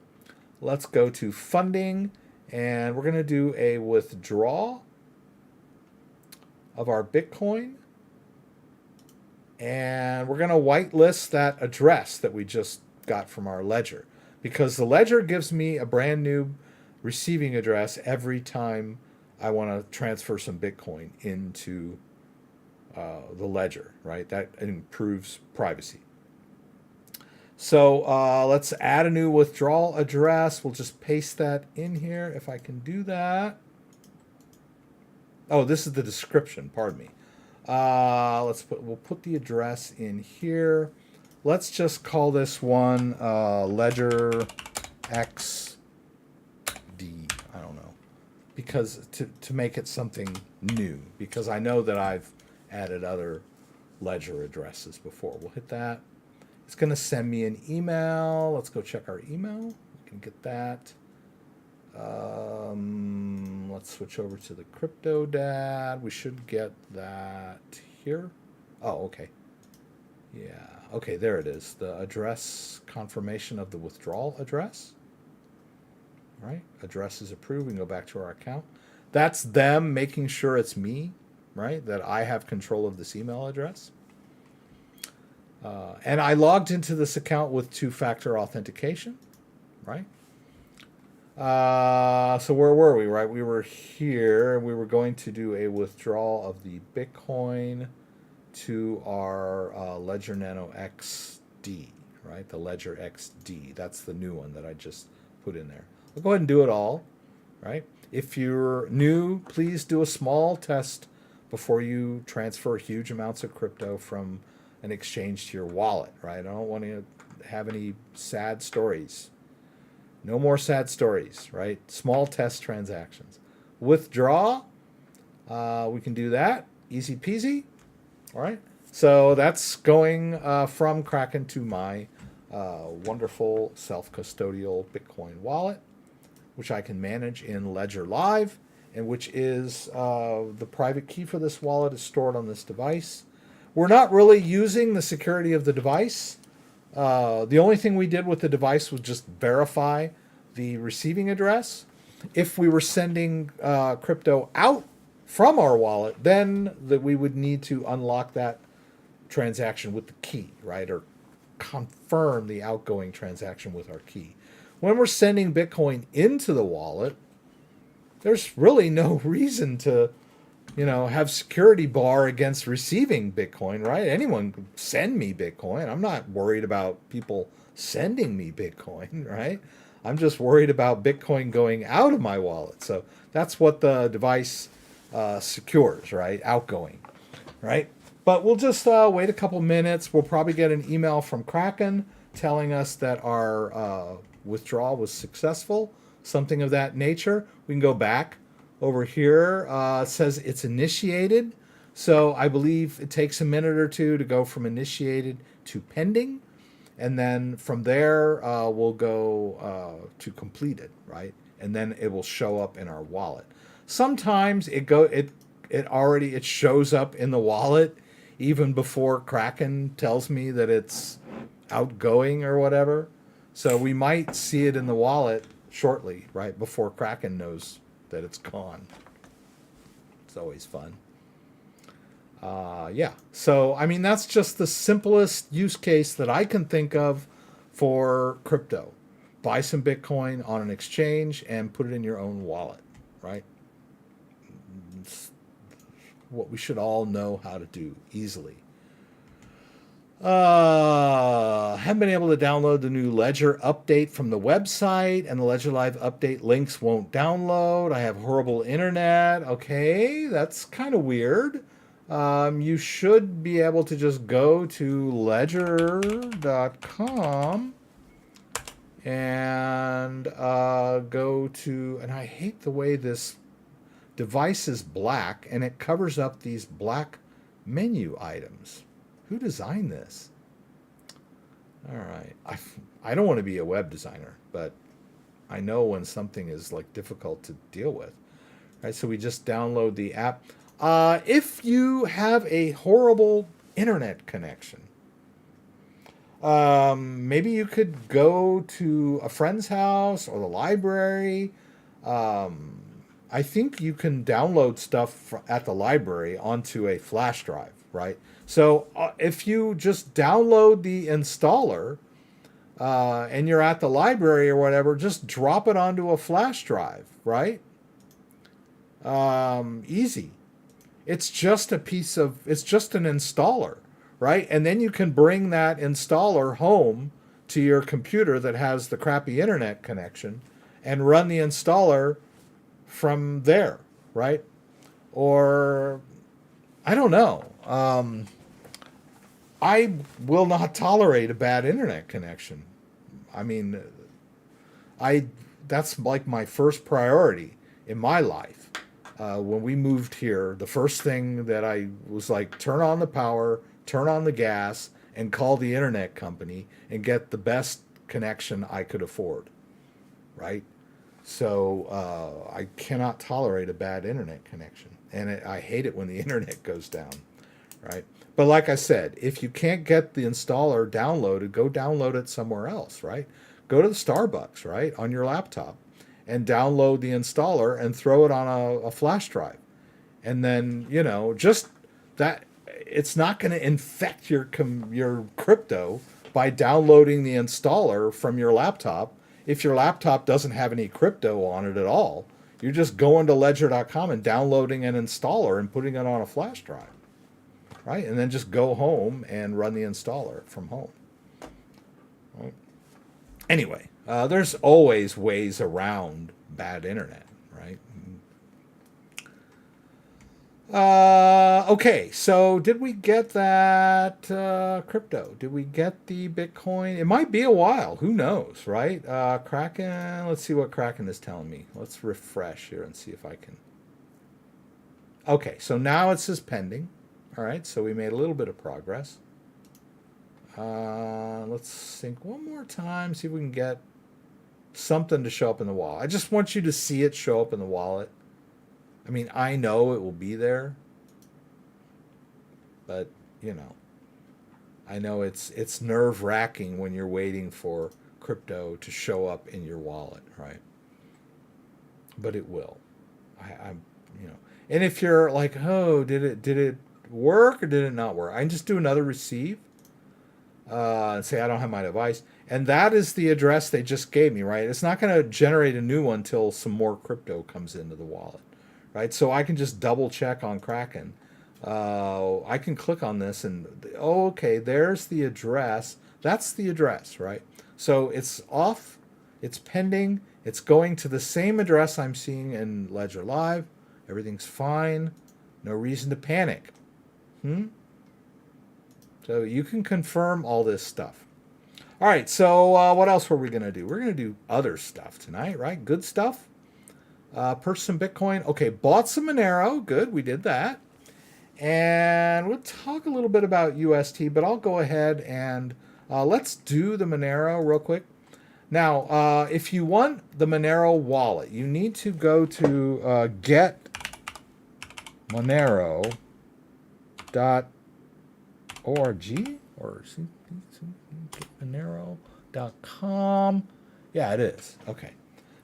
Speaker 1: Let's go to funding, and we're going to do a withdrawal of our Bitcoin. And we're going to whitelist that address that we just got from our ledger, because the ledger gives me a brand new receiving address every time I want to transfer some Bitcoin into the ledger, right? That improves privacy. So let's add a new withdrawal address. We'll just paste that in here if I can do that. Oh, this is the description, pardon me. We'll put the address in here. Let's just call this one Ledger XD. I don't know. because to make it something new, because I know that I've added other ledger addresses before. We'll hit that. It's going to send me an email. Let's go check our email. We can get that. Let's switch over to the CryptoDad. We should get that here. Oh, okay. Yeah. Okay, there it is. The address confirmation of the withdrawal address. Right? Address is approved. We can go back to our account. That's them making sure it's me, right? That I have control of this email address. And I logged into this account with two-factor authentication, right? So where were we, right? We were here. We were going to do a withdrawal of the Bitcoin to our Ledger Nano XD, right? The Ledger XD. That's the new one that I just put in there. I'll go ahead and do it all, right? If you're new, please do a small test before you transfer huge amounts of crypto from an exchange to your wallet, right? I don't want to have any sad stories. No more sad stories, right? Small test transactions. Withdraw, we can do that. Easy peasy, all right? So that's going from Kraken to my wonderful self-custodial Bitcoin wallet, which I can manage in Ledger Live, and which is the private key for this wallet is stored on this device. We're not really using the security of the device. The only thing we did with the device was just verify the receiving address. If we were sending crypto out from our wallet, then we would need to unlock that transaction with the key, right? Or confirm the outgoing transaction with our key. When we're sending Bitcoin into the wallet, there's really no reason to, have security bar against receiving Bitcoin, right? Anyone can send me Bitcoin. I'm not worried about people sending me Bitcoin, right? I'm just worried about Bitcoin going out of my wallet. So that's what the device secures, right? Outgoing, right? But we'll just wait a couple minutes. We'll probably get an email from Kraken telling us that our withdrawal was successful, something of that nature. We can go back over here. It says it's initiated. So I believe it takes a minute or two to go from initiated to pending. And then from there, we'll go to completed, right? And then it will show up in our wallet. Sometimes it shows up in the wallet even before Kraken tells me that it's outgoing or whatever. So we might see it in the wallet shortly, right, before Kraken knows that it's gone. It's always fun. Yeah, so I mean, that's just the simplest use case that I can think of for crypto. Buy some Bitcoin on an exchange and put it in your own wallet, right? It's what we should all know how to do easily. Haven't been able to download the new Ledger update from the website, and the Ledger Live update links won't download. I have horrible internet. Okay, that's kind of weird. You should be able to just go to ledger.com and go to, and I hate the way this device is black and it covers up these black menu items. Who designed this? All right. I don't want to be a web designer, but I know when something is like difficult to deal with. All right, so we just download the app. If you have a horrible internet connection, maybe you could go to a friend's house or the library. I think you can download stuff at the library onto a flash drive, right? So if you just download the installer and you're at the library or whatever, just drop it onto a flash drive, right? Easy. It's just it's just an installer, right? And then you can bring that installer home to your computer that has the crappy internet connection and run the installer from there, right? Or, I don't know. I will not tolerate a bad internet connection. I mean, that's like my first priority in my life. When we moved here, the first thing that I was like, turn on the power, turn on the gas, and call the internet company and get the best connection I could afford, right? So I cannot tolerate a bad internet connection, and I hate it when the internet goes down, right? But like I said, if you can't get the installer downloaded, go download it somewhere else, right? Go to the Starbucks, right, on your laptop, and download the installer and throw it on a flash drive. And then, just that, it's not going to infect your crypto by downloading the installer from your laptop. If your laptop doesn't have any crypto on it at all, you're just going to ledger.com and downloading an installer and putting it on a flash drive, right? And then just go home and run the installer from home. Right? Anyway, there's always ways around bad internet, right? Okay, so did we get that crypto? Did we get the Bitcoin? It might be a while. Who knows, right? Kraken, let's see what Kraken is telling me. Let's refresh here and see if I can. Okay, so now it says pending. All right, so we made a little bit of progress. Let's sync one more time, see if we can get something to show up in the wallet. I just want you to see it show up in the wallet. I mean, I know it will be there, but, I know it's nerve-wracking when you're waiting for crypto to show up in your wallet, right? But it will. I'm. And if you're like, oh, did it work or did it not work? I can just do another receive. And say I don't have my device, and that is the address they just gave me, right? It's not going to generate a new one until some more crypto comes into the wallet, right? So I can just double check on Kraken. I can click on this and okay, there's the address. That's the address, right? So it's off, it's pending, it's going to the same address I'm seeing in Ledger Live. Everything's fine, no reason to panic. So you can confirm all this stuff. All right, so what else were we going to do? We're going to do other stuff tonight, right? Good stuff. Purchase some Bitcoin. Okay, bought some Monero. Good, we did that. And we'll talk a little bit about UST, but I'll go ahead and let's do the Monero real quick. Now, if you want the Monero wallet, you need to go to getmonero.org or Monero.com. Yeah, it is. Okay.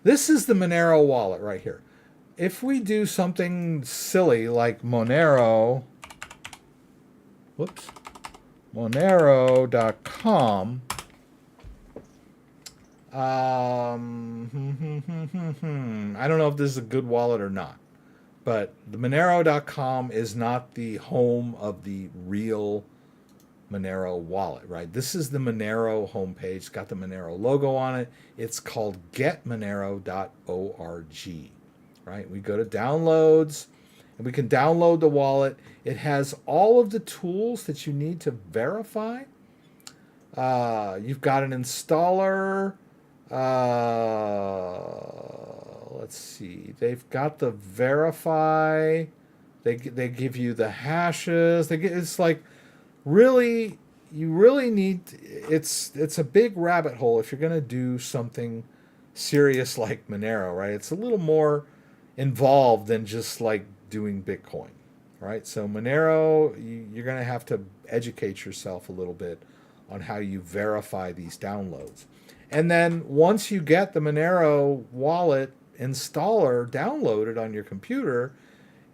Speaker 1: This is the Monero wallet right here. If we do something silly like Monero, Monero.com, I don't know if this is a good wallet or not, but the Monero.com is not the home of the real Monero wallet, right? This is the Monero homepage. It's got the Monero logo on it. It's called getmonero.org, right? We go to downloads and we can download the wallet. It has all of the tools that you need to verify. You've got an installer. Let's see. They've got the verify. They give you the hashes. It's like really, you really need. It's a big rabbit hole if you're going to do something serious like Monero, right? It's a little more involved than just like doing Bitcoin, right? So Monero, you're going to have to educate yourself a little bit on how you verify these downloads. And then once you get the Monero wallet installer downloaded on your computer,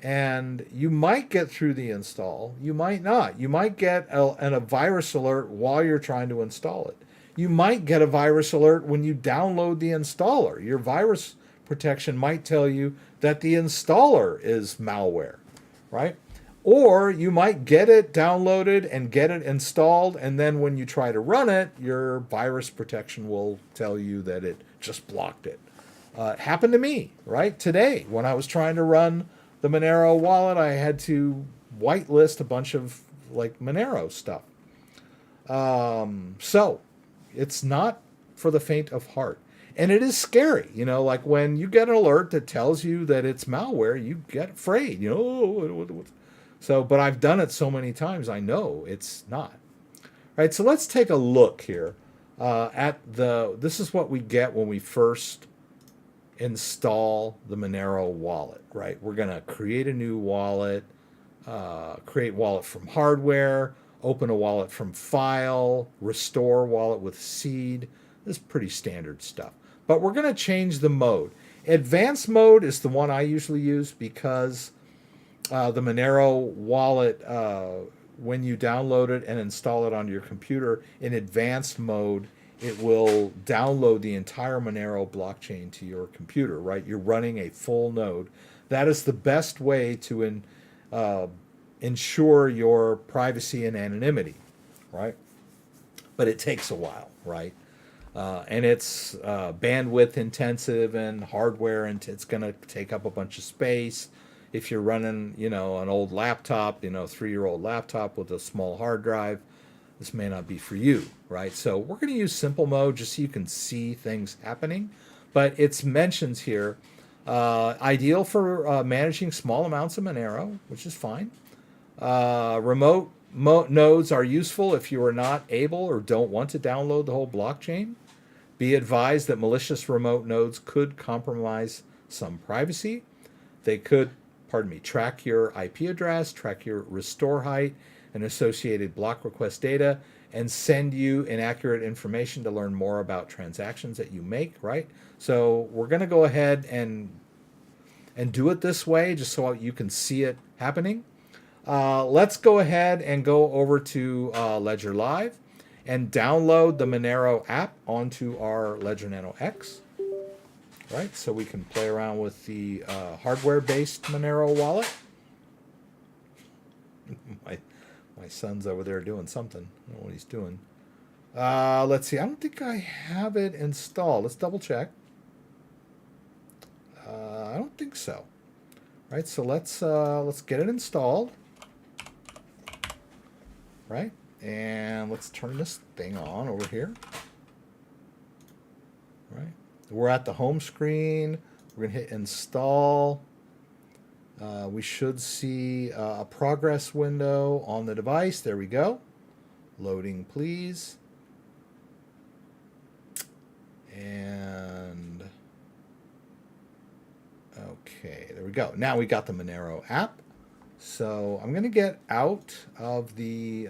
Speaker 1: and you might get through the install, you might not. You might get a virus alert while you're trying to install it. You might get a virus alert when you download the installer. Your virus protection might tell you that the installer is malware, right? Or you might get it downloaded and get it installed, and then when you try to run it, your virus protection will tell you that it just blocked it. It happened to me, right? Today, when I was trying to run the Monero wallet, I had to whitelist a bunch of like Monero stuff. So it's not for the faint of heart. And it is scary, you know, like when you get an alert that tells you that it's malware, you get afraid, you know. So, but I've done it so many times, I know it's not. Right, so let's take a look here this is what we get when we first install the Monero wallet, right? We're going to create a new wallet, create wallet from hardware, open a wallet from file, restore wallet with seed. This is pretty standard stuff. But we're going to change the mode. Advanced mode is the one I usually use because the Monero wallet, when you download it and install it onto your computer in advanced mode, it will download the entire Monero blockchain to your computer, right? You're running a full node. That is the best way to ensure your privacy and anonymity, right? But it takes a while, right? And it's bandwidth intensive and hardware, and it's going to take up a bunch of space. If you're running, you know, an old laptop, you know, 3-year-old laptop with a small hard drive, this may not be for you, right? So we're going to use simple mode just so you can see things happening. But it's mentions here, ideal for managing small amounts of Monero, which is fine. Remote nodes are useful if you are not able or don't want to download the whole blockchain. Be advised that malicious remote nodes could compromise some privacy. They could, track your IP address, track your restore height and associated block request data, and send you inaccurate information to learn more about transactions that you make, right? So we're going to go ahead and do it this way just so you can see it happening. Let's go ahead and go over to Ledger Live and download the Monero app onto our Ledger Nano X. Right, so we can play around with the hardware-based Monero wallet. my son's over there doing something. I don't know what he's doing. Let's see. I don't think I have it installed. Let's double check. I don't think so. Right, so let's get it installed. Right, and let's turn this thing on over here. Right. We're at the home screen. We're going to hit install. We should see a progress window on the device. There we go. Loading, please. And okay, there we go. Now we got the Monero app. So I'm going to get out of the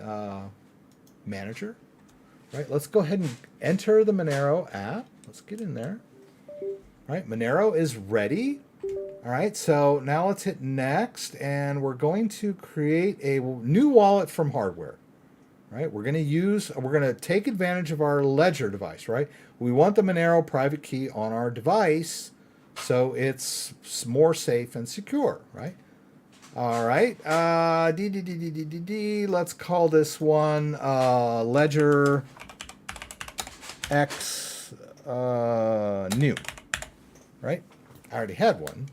Speaker 1: manager. Right, let's go ahead and enter the Monero app. Let's get in there. All right, Monero is ready. All right, so now let's hit next, and we're going to create a new wallet from hardware. Right, we're going to take advantage of our Ledger device. Right, we want the Monero private key on our device, so it's more safe and secure. Right. All right, let's call this one Ledger X new. Right, I already had one.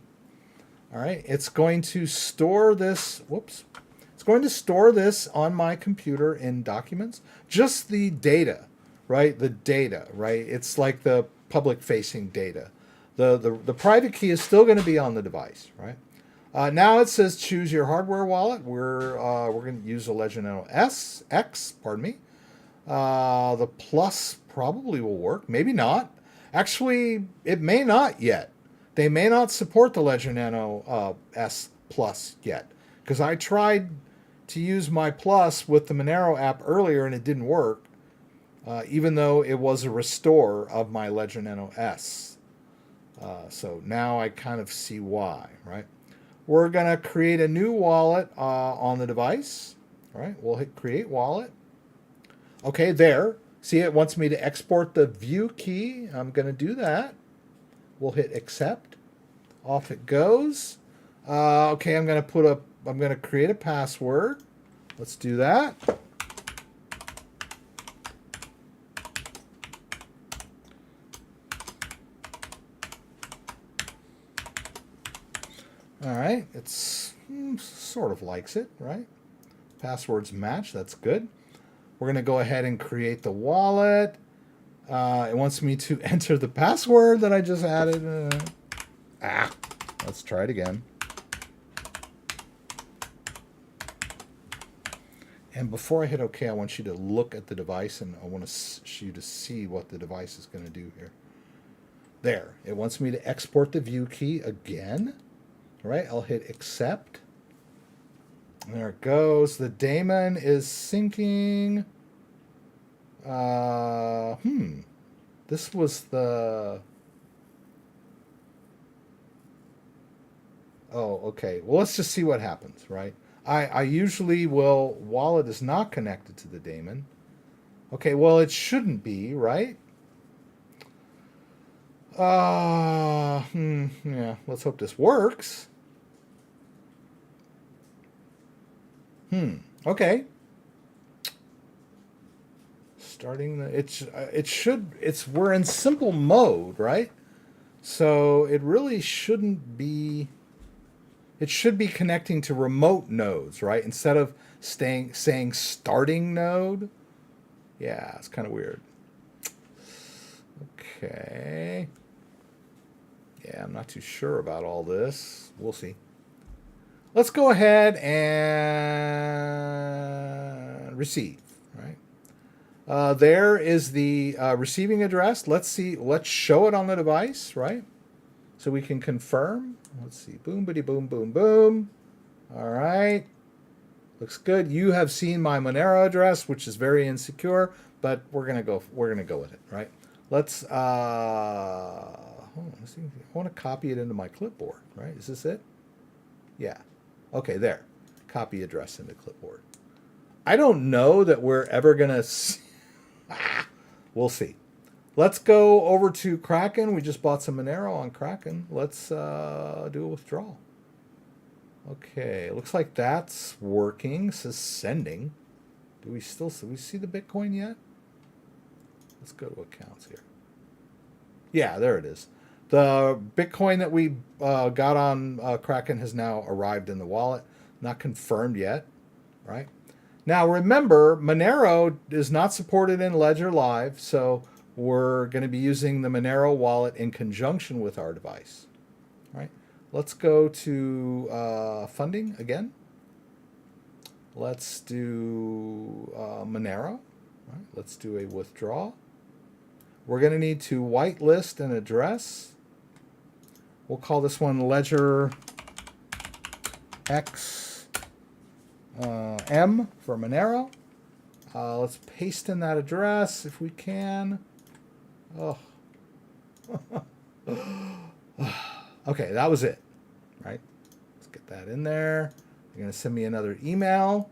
Speaker 1: All right, it's going to store this. It's going to store this on my computer in documents. Just the data, right? The data, right? It's like the public-facing data. The private key is still going to be on the device, right? Now it says choose your hardware wallet. We're going to use a Ledger Nano X. Pardon me. The Plus probably will work. Maybe not. Actually, it may not yet. They may not support the Ledger Nano S Plus yet, because I tried to use my Plus with the Monero app earlier and it didn't work, even though it was a restore of my Ledger Nano S. So now I kind of see why, right? We're going to create a new wallet on the device. All right, we'll hit create wallet. Okay, there. See, it wants me to export the view key. I'm going to do that. We'll hit accept. Off it goes. Okay, I'm going to create a password. Let's do that. All right, it's sort of likes it, right? Passwords match, that's good. We're going to go ahead and create the wallet. It wants me to enter the password that I just added. Let's try it again. And before I hit OK, I want you to look at the device, and I want you to see what the device is going to do here. There. It wants me to export the view key again. All right, I'll hit accept. There it goes. The daemon is syncing. This was the... Oh, okay. Well, let's just see what happens, right? I usually will... Wallet is not connected to the daemon. Okay, well, it shouldn't be, right? Yeah, let's hope this works. Okay. Starting the... we're in simple mode, right? So it really shouldn't be... It should be connecting to remote nodes, right? Instead of saying starting node. Yeah, it's kind of weird. Okay. Yeah, I'm not too sure about all this. We'll see. Let's go ahead and receive, right? There is the receiving address. Let's show it on the device, right? So we can confirm. Let's see. Boom, bitty, boom, boom, boom. All right. Looks good. You have seen my Monero address, which is very insecure, but we're gonna go with it, right? Let's hold on, let's see. I want to copy it into my clipboard, right? Is this it? Yeah. Okay, there. Copy address into clipboard. I don't know that we're ever gonna see. We'll see. Let's go over to Kraken. We just bought some Monero on Kraken. Let's do a withdrawal. Okay, looks like that's working. It says sending. Do we see the Bitcoin yet? Let's go to accounts here. Yeah, there it is. The Bitcoin that we got on Kraken has now arrived in the wallet. Not confirmed yet, right? Now remember, Monero is not supported in Ledger Live, so we're going to be using the Monero wallet in conjunction with our device. All right. Let's go to funding again. Let's do Monero. All right. Let's do a withdrawal. We're going to need to whitelist an address. We'll call this one Ledger X M for Monero. Let's paste in that address if we can. Oh. Okay, that was it, right? Let's get that in there. You're going to send me another email.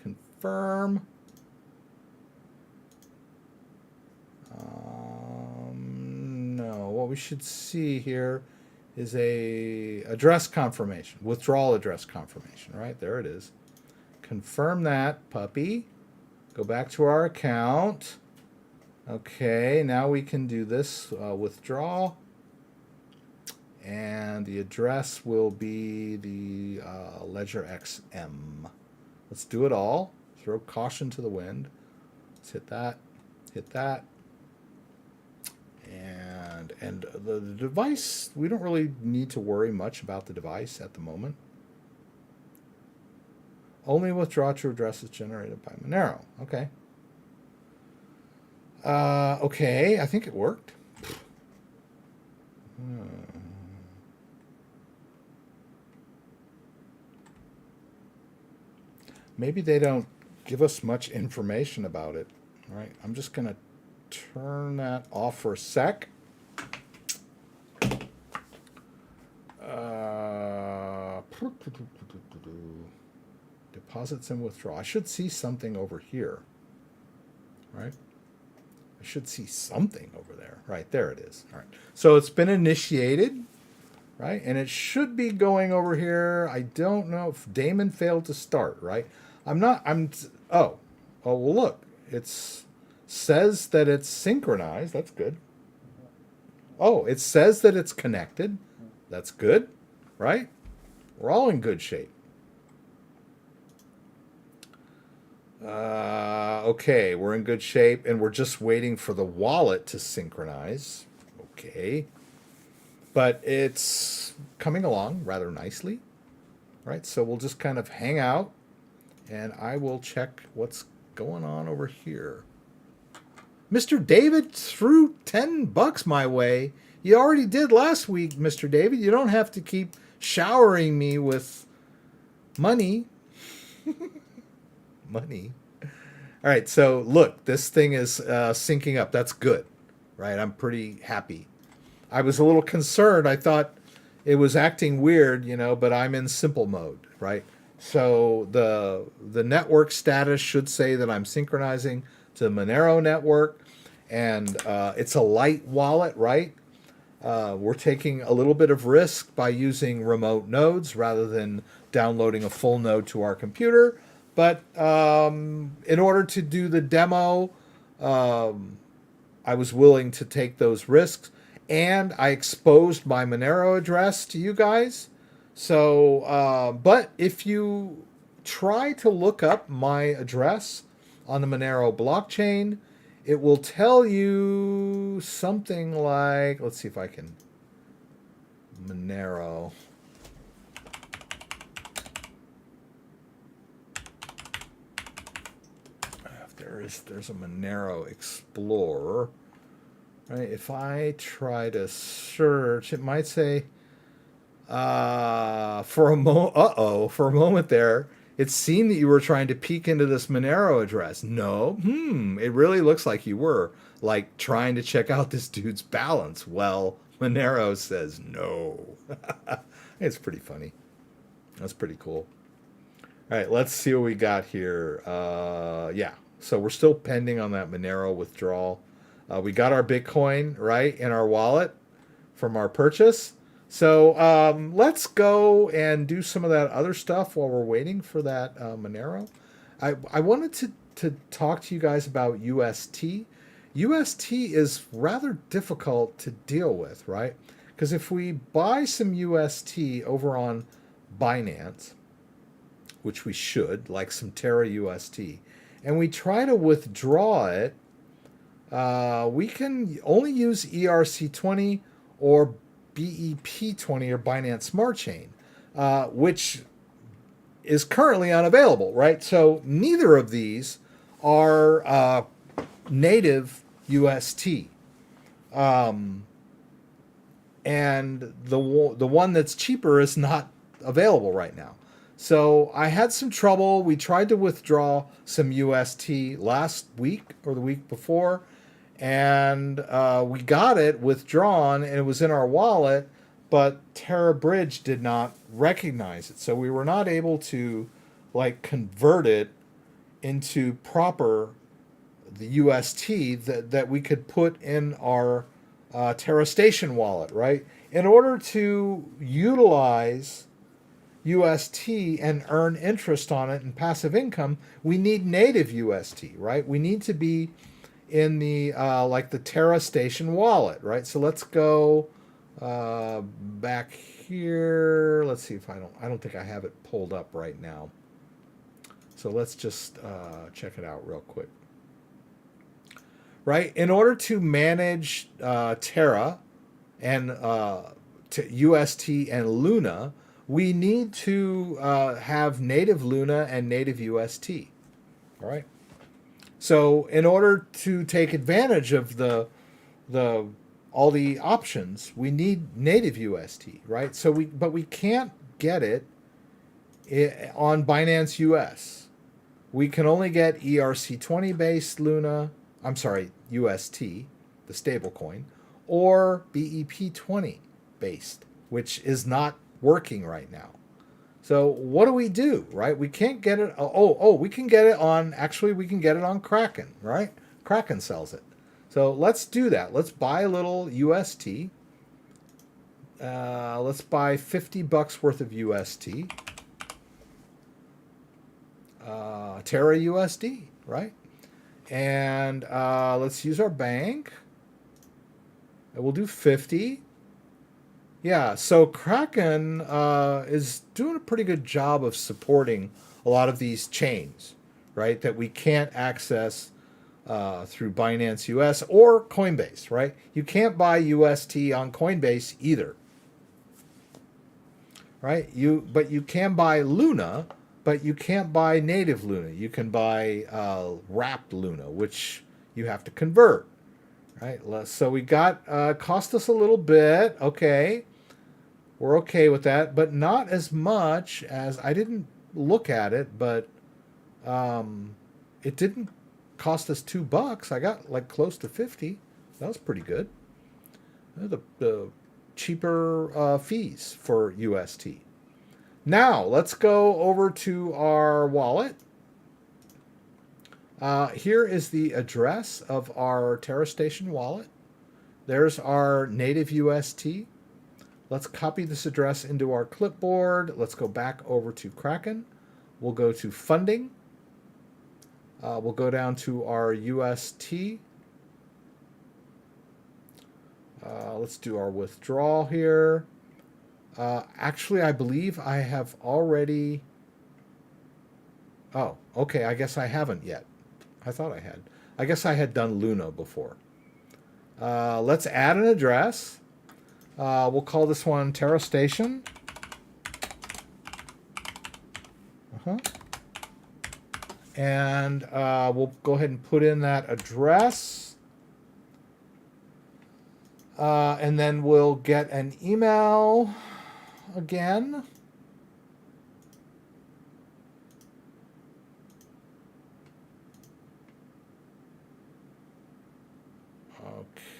Speaker 1: Confirm. No, what we should see here is a address confirmation, withdrawal address confirmation, right? There it is. Confirm that, puppy. Go back to our account. Okay, now we can do this withdraw. And the address will be the Ledger XM. Let's do it all. Throw caution to the wind. Let's hit that. Hit that. And the device, we don't really need to worry much about the device at the moment. Only withdraw to addresses generated by Monero. Okay. Okay, I think it worked. Maybe they don't give us much information about it. All right, I'm just going to turn that off for a sec. Deposits and withdrawal. I should see something over here, right? I should see something over there. Right, there it is. All right. So it's been initiated, right? And it should be going over here. I don't know if daemon failed to start, right? Oh, well, look. It says that it's synchronized. That's good. Oh, it says that it's connected. That's good, right? We're all in good shape. Okay, we're in good shape, and we're just waiting for the wallet to synchronize. Okay. But it's coming along rather nicely, right? So we'll just kind of hang out, and I will check what's going on over here. Mr. David threw $10 my way. You already did last week, Mr. David. You don't have to keep showering me with money. Money. All right, so look, this thing is syncing up. That's good, right? I'm pretty happy. I was a little concerned. I thought it was acting weird, but I'm in simple mode, right? So the network status should say that I'm synchronizing to the Monero network, and it's a light wallet, right? We're taking a little bit of risk by using remote nodes rather than downloading a full node to our computer. But in order to do the demo, I was willing to take those risks. And I exposed my Monero address to you guys. So, but if you try to look up my address on the Monero blockchain, it will tell you something like, let's see if I can, Monero. There's a Monero Explorer. Right, if I try to search, it might say, for a moment there, it seemed that you were trying to peek into this Monero address. No, it really looks like you were, like trying to check out this dude's balance. Well, Monero says no. It's pretty funny. That's pretty cool. All right, let's see what we got here. Yeah, so we're still pending on that Monero withdrawal. We got our Bitcoin, right, in our wallet from our purchase. So let's go and do some of that other stuff while we're waiting for that Monero. I wanted to talk to you guys about UST. UST is rather difficult to deal with, right? Because if we buy some UST over on Binance, which we should, like some TerraUSD, and we try to withdraw it, we can only use ERC20 or BEP20 or Binance Smart Chain, which is currently unavailable, right? So neither of these are native UST. And the one that's cheaper is not available right now. So I had some trouble. We tried to withdraw some UST last week or the week before, and we got it withdrawn, and it was in our wallet, but Terra Bridge did not recognize it. So we were not able to convert it into proper the UST that we could put in our Terra Station wallet, right? In order to utilize UST and earn interest on it and passive income, we need native UST, right? We need to be in the the Terra Station wallet, right? So let's go back here. Let's see if I don't think I have it pulled up right now. So let's just check it out real quick. Right? In order to manage Terra and UST and Luna, we need to have native Luna and native UST. All right. So in order to take advantage of all the options, we need native UST, right? So we can't get it on Binance US. We can only get ERC20 based Luna. I'm sorry, UST, the stablecoin, or BEP20 based, which is not working right now. So what do we do, right? We can't get it. We can get it on, actually, we can get it on Kraken, right? Kraken sells it. So let's do that. Let's buy a little UST. Let's buy $50 worth of UST. Terra USD, right? And let's use our bank. And we'll do 50. Yeah, so Kraken is doing a pretty good job of supporting a lot of these chains, right, that we can't access through Binance US or Coinbase, right? You can't buy UST on Coinbase either, right? But you can buy Luna, but you can't buy native Luna. You can buy wrapped Luna, which you have to convert, right? So we got cost us a little bit. Okay, we're okay with that, but not as much as I didn't look at it, but it didn't cost us $2. I got like close to 50. That was pretty good. The cheaper fees for UST. Now let's go over to our wallet. Here is the address of our Terra Station wallet. There's our native UST. Let's copy this address into our clipboard. Let's go back over to Kraken. We'll go to funding. We'll go down to our UST. Let's do our withdrawal here. Actually, I believe I have already... Oh, okay, I guess I haven't yet. I thought I had. I guess I had done Luna before. Let's add an address. We'll call this one Terra Station. And we'll go ahead and put in that address. And then we'll get an email again.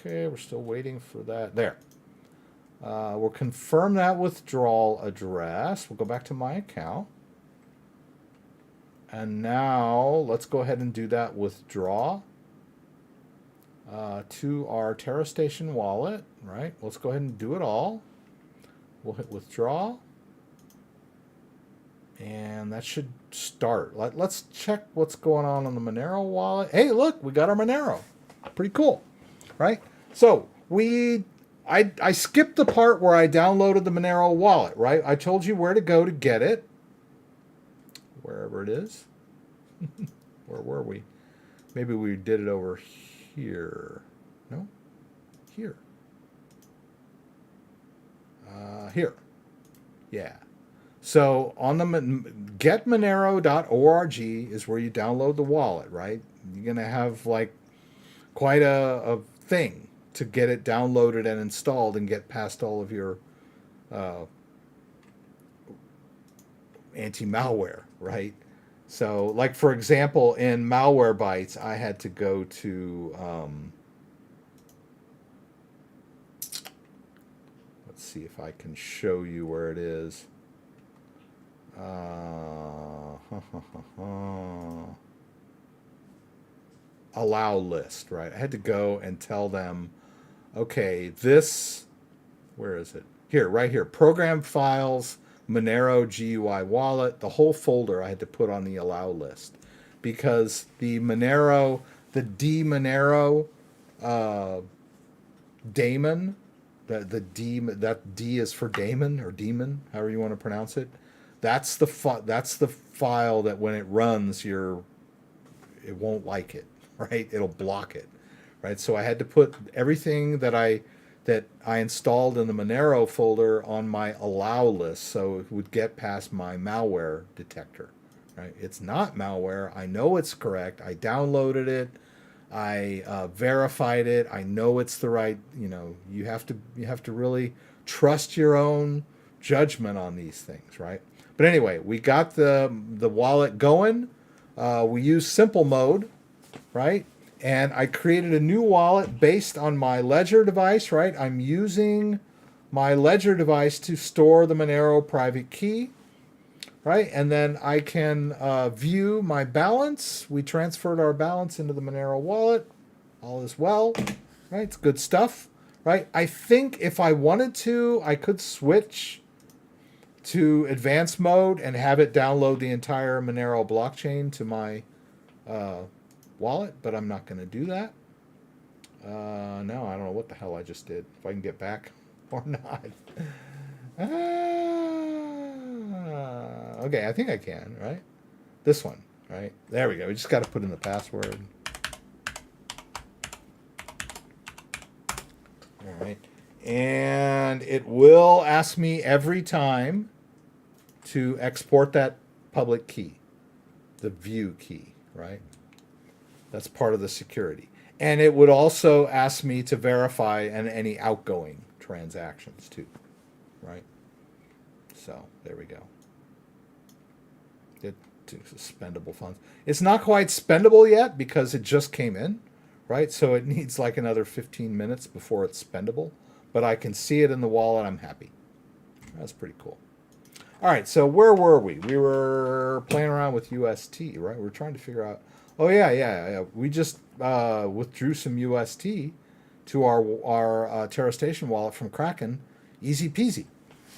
Speaker 1: Okay, we're still waiting for that. There. We'll confirm that withdrawal address. We'll go back to my account. And now let's go ahead and do that withdraw to our Terra Station wallet, right? Let's go ahead and do it all. We'll hit withdraw. And that should start. Let's check what's going on the Monero wallet. Hey, look, we got our Monero. Pretty cool, right? So I skipped the part where I downloaded the Monero wallet, right? I told you where to go to get it. Wherever it is. Where were we? Maybe we did it over here. No? Here. Here. Yeah. So on the getmonero.org is where you download the wallet, right? You're going to have like quite a thing to get it downloaded and installed and get past all of your anti-malware, right? So, like for example, in Malwarebytes, I had to go to let's see if I can show you where it is. Allow list, right? I had to go and tell them, okay, this, where is it? Here, right here, program files, Monero GUI wallet, the whole folder I had to put on the allow list because the Monero, the D-Monero daemon, that D is for daemon or demon, however you want to pronounce it. That's the file that when it runs, it won't like it, right? It'll block it, right? So I had to put everything that I installed in the Monero folder on my allow list so it would get past my malware detector, right? It's not malware. I know it's correct. I downloaded it. I verified it. I know it's the right, you have to really trust your own judgment on these things, right? But anyway, we got the wallet going. We use simple mode, right? And I created a new wallet based on my Ledger device, right? I'm using my Ledger device to store the Monero private key, right? And then I can view my balance. We transferred our balance into the Monero wallet. All is well, right? It's good stuff, right? I think if I wanted to, I could switch to advanced mode and have it download the entire Monero blockchain to my wallet, but I'm not going to do that. No, I don't know what the hell I just did. If I can get back or not. Okay, I think I can, right? This one, right? There we go. We just got to put in the password. All right. And it will ask me every time to export that public key, the view key, right? That's part of the security. And it would also ask me to verify any outgoing transactions too, right? So there we go. It spendable funds. It's not quite spendable yet because it just came in, right? So it needs like another 15 minutes before it's spendable. But I can see it in the wallet. I'm happy. That's pretty cool. All right, so where were we? We were playing around with UST, right? We're trying to figure out. Oh yeah. We just withdrew some UST to our Terra Station wallet from Kraken. Easy peasy.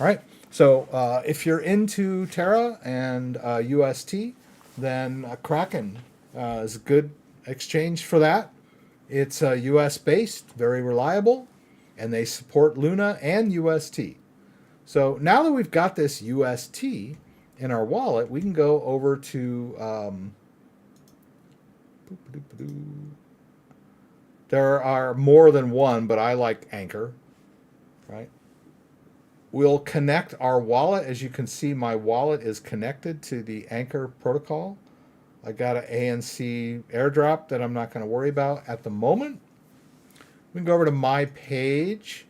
Speaker 1: All right. So if you're into Terra and UST, then Kraken is a good exchange for that. It's US based, very reliable, and they support Luna and UST. So now that we've got this UST in our wallet, we can go over to there are more than one, but I like Anchor, right? We'll connect our wallet. As you can see, my wallet is connected to the Anchor protocol. I got an ANC airdrop that I'm not going to worry about at the moment. We can go over to my page,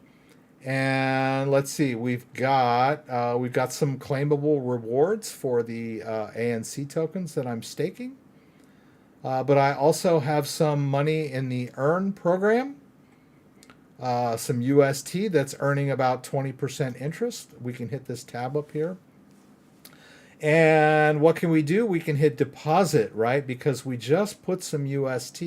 Speaker 1: and let's see. We've got some claimable rewards for the ANC tokens that I'm staking. But I also have some money in the Earn program, some UST that's earning about 20% interest. We can hit this tab up here. And what can we do? We can hit deposit, right? Because we just put some UST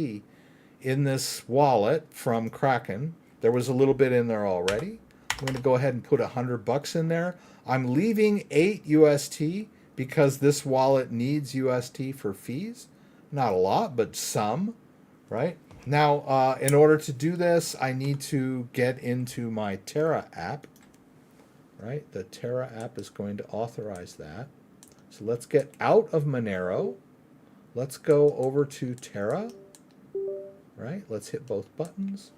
Speaker 1: in this wallet from Kraken. There was a little bit in there already. I'm going to go ahead and put $100 in there. I'm leaving 8 UST because this wallet needs UST for fees. Not a lot, but some, right? Now, in order to do this, I need to get into my Terra app, right? The Terra app is going to authorize that. So let's get out of Monero. Let's go over to Terra, right? Let's hit both buttons.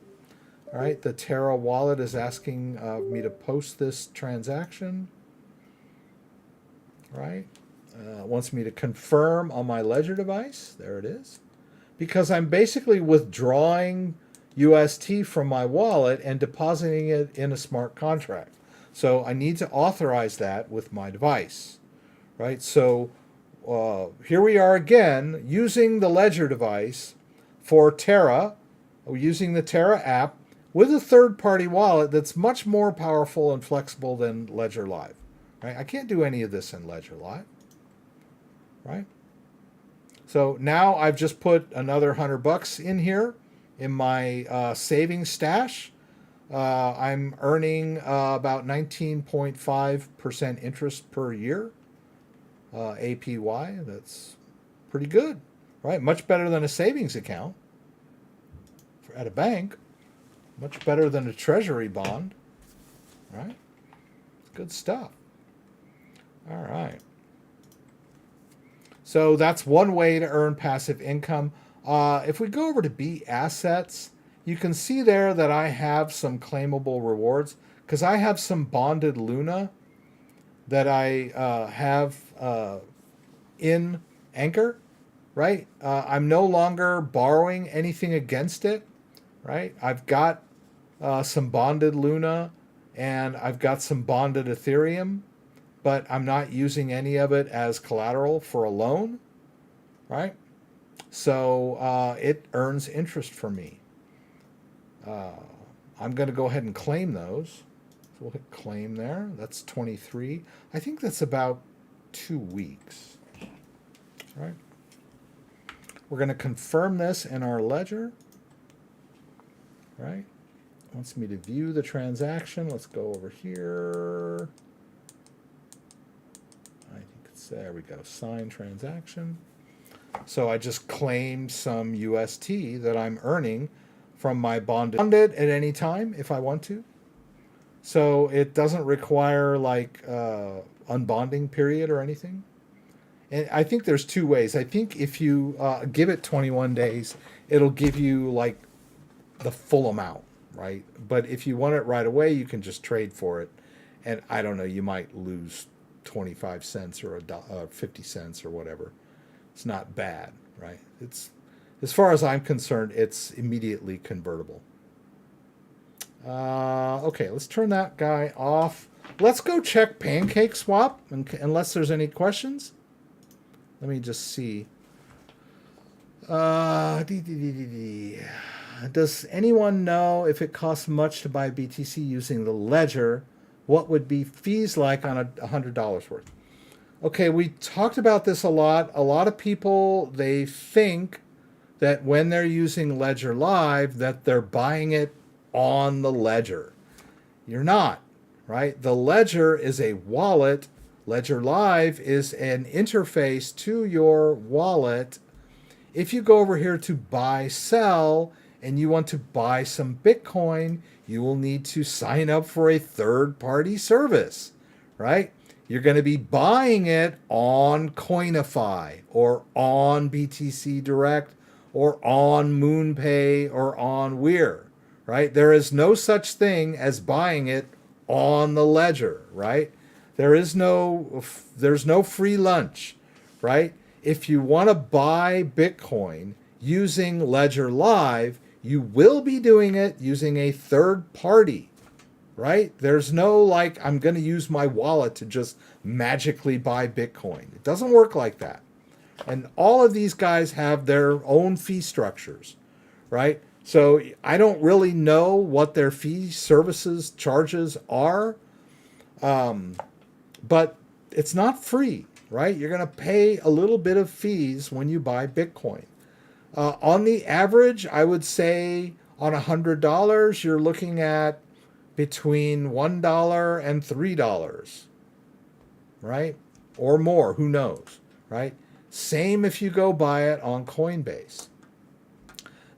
Speaker 1: All right, the Terra wallet is asking me to post this transaction, right? Wants me to confirm on my ledger device. There it is. Because I'm basically withdrawing UST from my wallet and depositing it in a smart contract. So I need to authorize that with my device, right? So here we are again using the ledger device for Terra, using the Terra app with a third-party wallet that's much more powerful and flexible than Ledger Live, right? I can't do any of this in Ledger Live. Right? So now I've just put another $100 in here in my savings stash. I'm earning about 19.5% interest per year, APY. That's pretty good, right? Much better than a savings account at a bank. Much better than a treasury bond, right? Good stuff. All right. So that's one way to earn passive income. If we go over to B Assets, you can see there that I have some claimable rewards because I have some bonded Luna that I have in Anchor, right? I'm no longer borrowing anything against it, right? I've got some bonded Luna and I've got some bonded Ethereum, but I'm not using any of it as collateral for a loan, right? So it earns interest for me. I'm going to go ahead and claim those. So we'll hit claim there. That's 23. I think that's about 2 weeks, right? We're going to confirm this in our ledger, right? Wants me to view the transaction. Let's go over here. There we go, sign transaction. So I just claimed some UST that I'm earning from my bonded at any time if I want to. So it doesn't require like unbonding period or anything. And I think there's two ways. I think if you give it 21 days, it'll give you like the full amount, right? But if you want it right away, you can just trade for it. And I don't know, you might lose 25 cents or 50 cents or whatever. It's not bad, right? It's, as far as I'm concerned, it's immediately convertible. Okay, let's turn that guy off. Let's go check PancakeSwap, unless there's any questions. Let me just see. Does anyone know if it costs much to buy BTC using the ledger? What would be fees like on $100 worth? Okay, we talked about this a lot. A lot of people, they think that when they're using Ledger Live, that they're buying it on the ledger. You're not, right? The ledger is a wallet. Ledger Live is an interface to your wallet. If you go over here to buy, sell, and you want to buy some Bitcoin, you will need to sign up for a third-party service, right? You're going to be buying it on Coinify or on BTC Direct or on MoonPay or on Weir, right? There is no such thing as buying it on the ledger, right? There's no free lunch, right? If you want to buy Bitcoin using Ledger Live, you will be doing it using a third party, right? There's no like, I'm going to use my wallet to just magically buy Bitcoin. It doesn't work like that. And all of these guys have their own fee structures, right? So I don't really know what their fee services charges are, but it's not free, right? You're going to pay a little bit of fees when you buy Bitcoin. On the average, I would say on $100, you're looking at between $1 and $3, right? Or more, who knows, right? Same if you go buy it on Coinbase.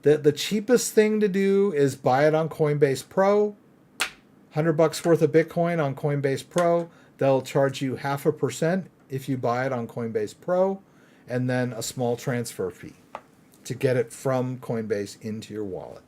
Speaker 1: The cheapest thing to do is buy it on Coinbase Pro. $100 worth of Bitcoin on Coinbase Pro. They'll charge you 0.5% if you buy it on Coinbase Pro, and then a small transfer fee to get it from Coinbase into your wallet.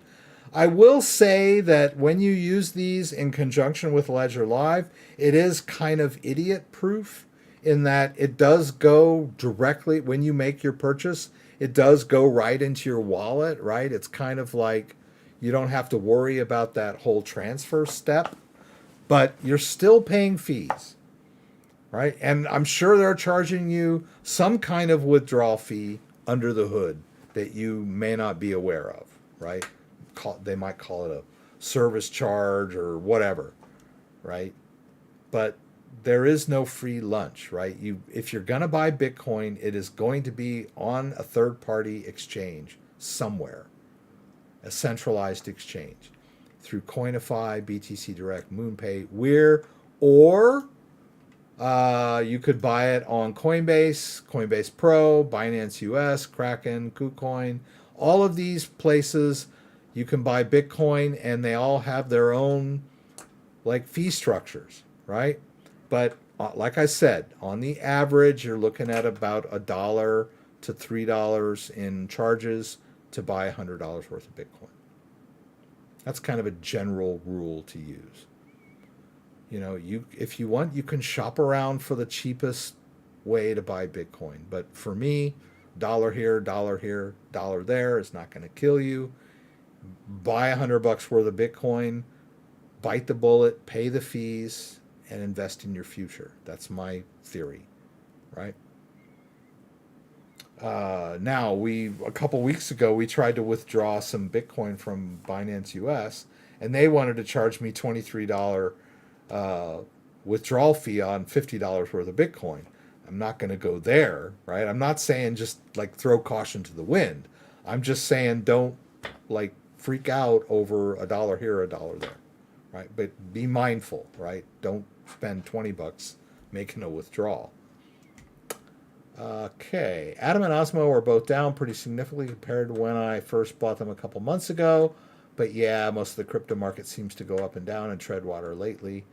Speaker 1: I will say that when you use these in conjunction with Ledger Live, it is kind of idiot proof in that it does go directly, when you make your purchase, it does go right into your wallet, right? It's kind of like you don't have to worry about that whole transfer step, but you're still paying fees, right? And I'm sure they're charging you some kind of withdrawal fee under the hood that you may not be aware of, right? They might call it a service charge or whatever, right? But there is no free lunch, right? If you're going to buy Bitcoin, it is going to be on a third-party exchange somewhere, a centralized exchange, through Coinify, BTC Direct, MoonPay, Weir, or you could buy it on Coinbase, Coinbase Pro, Binance US, Kraken, KuCoin. All of these places you can buy Bitcoin, and they all have their own like fee structures, right? But like I said, on the average, you're looking at about $1 to $3 in charges to buy $100 worth of Bitcoin. That's kind of a general rule to use. You know, if you want, you can shop around for the cheapest way to buy Bitcoin. But for me, dollar here, dollar there is not going to kill you. Buy $100 worth of Bitcoin, bite the bullet, pay the fees, and invest in your future. That's my theory, right? Now, a couple weeks ago, we tried to withdraw some Bitcoin from Binance US, and they wanted to charge me $23 withdrawal fee on $50 worth of Bitcoin. I'm not going to go there, right? I'm not saying just like throw caution to the wind. I'm just saying don't like freak out over $1 here, $1 there, right? But be mindful, right? Don't spend $20 making a withdrawal. Okay, Adam and Osmo are both down pretty significantly compared to when I first bought them a couple months ago. But yeah, most of the crypto market seems to go up and down and tread water lately.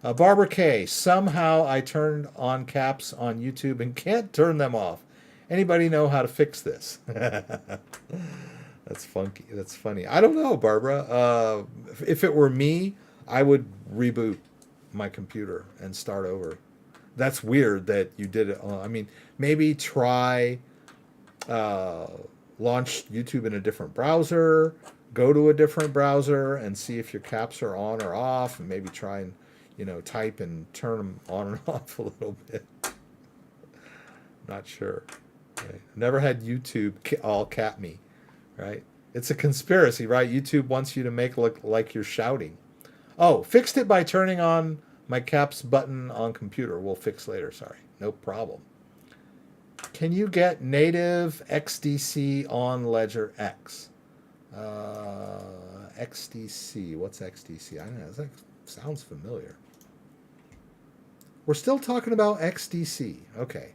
Speaker 1: Barbara K. Somehow I turned on caps on YouTube and can't turn them off. Anybody know how to fix this? That's funky. That's funny. I don't know, Barbara. If it were me, I would reboot my computer and start over. That's weird that you did it. I mean, maybe try launch YouTube in a different browser, go to a different browser and see if your caps are on or off, and maybe try and type and turn them on and off a little bit. Not sure. Right? Never had YouTube all cap me, right? It's a conspiracy, right? YouTube wants you to make look like you're shouting. Oh, fixed it by turning on my caps button on computer. We'll fix later. Sorry. No problem. Can you get native XDC on Ledger X? XDC. What's XDC? I don't know. That sounds familiar. We're still talking about XDC. Okay.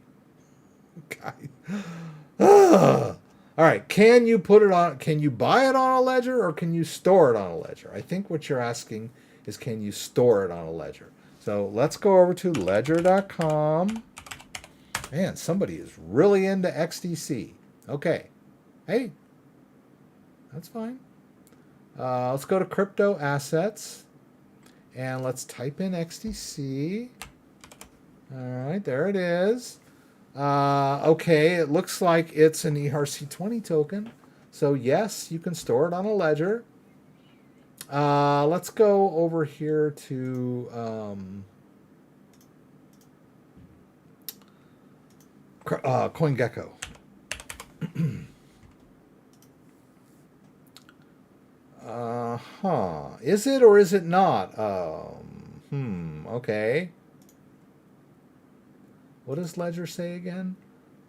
Speaker 1: All right. Can you put it on? Can you buy it on a ledger or can you store it on a ledger? I think what you're asking is can you store it on a ledger? So let's go over to ledger.com. Man, somebody is really into XDC. Okay. Hey, that's fine. Let's go to crypto assets and let's type in XDC. All right, there it is. Okay, it looks like it's an ERC20 token. So yes, you can store it on a ledger. Let's go over here to CoinGecko. Is it or is it not? Okay. What does Ledger say again?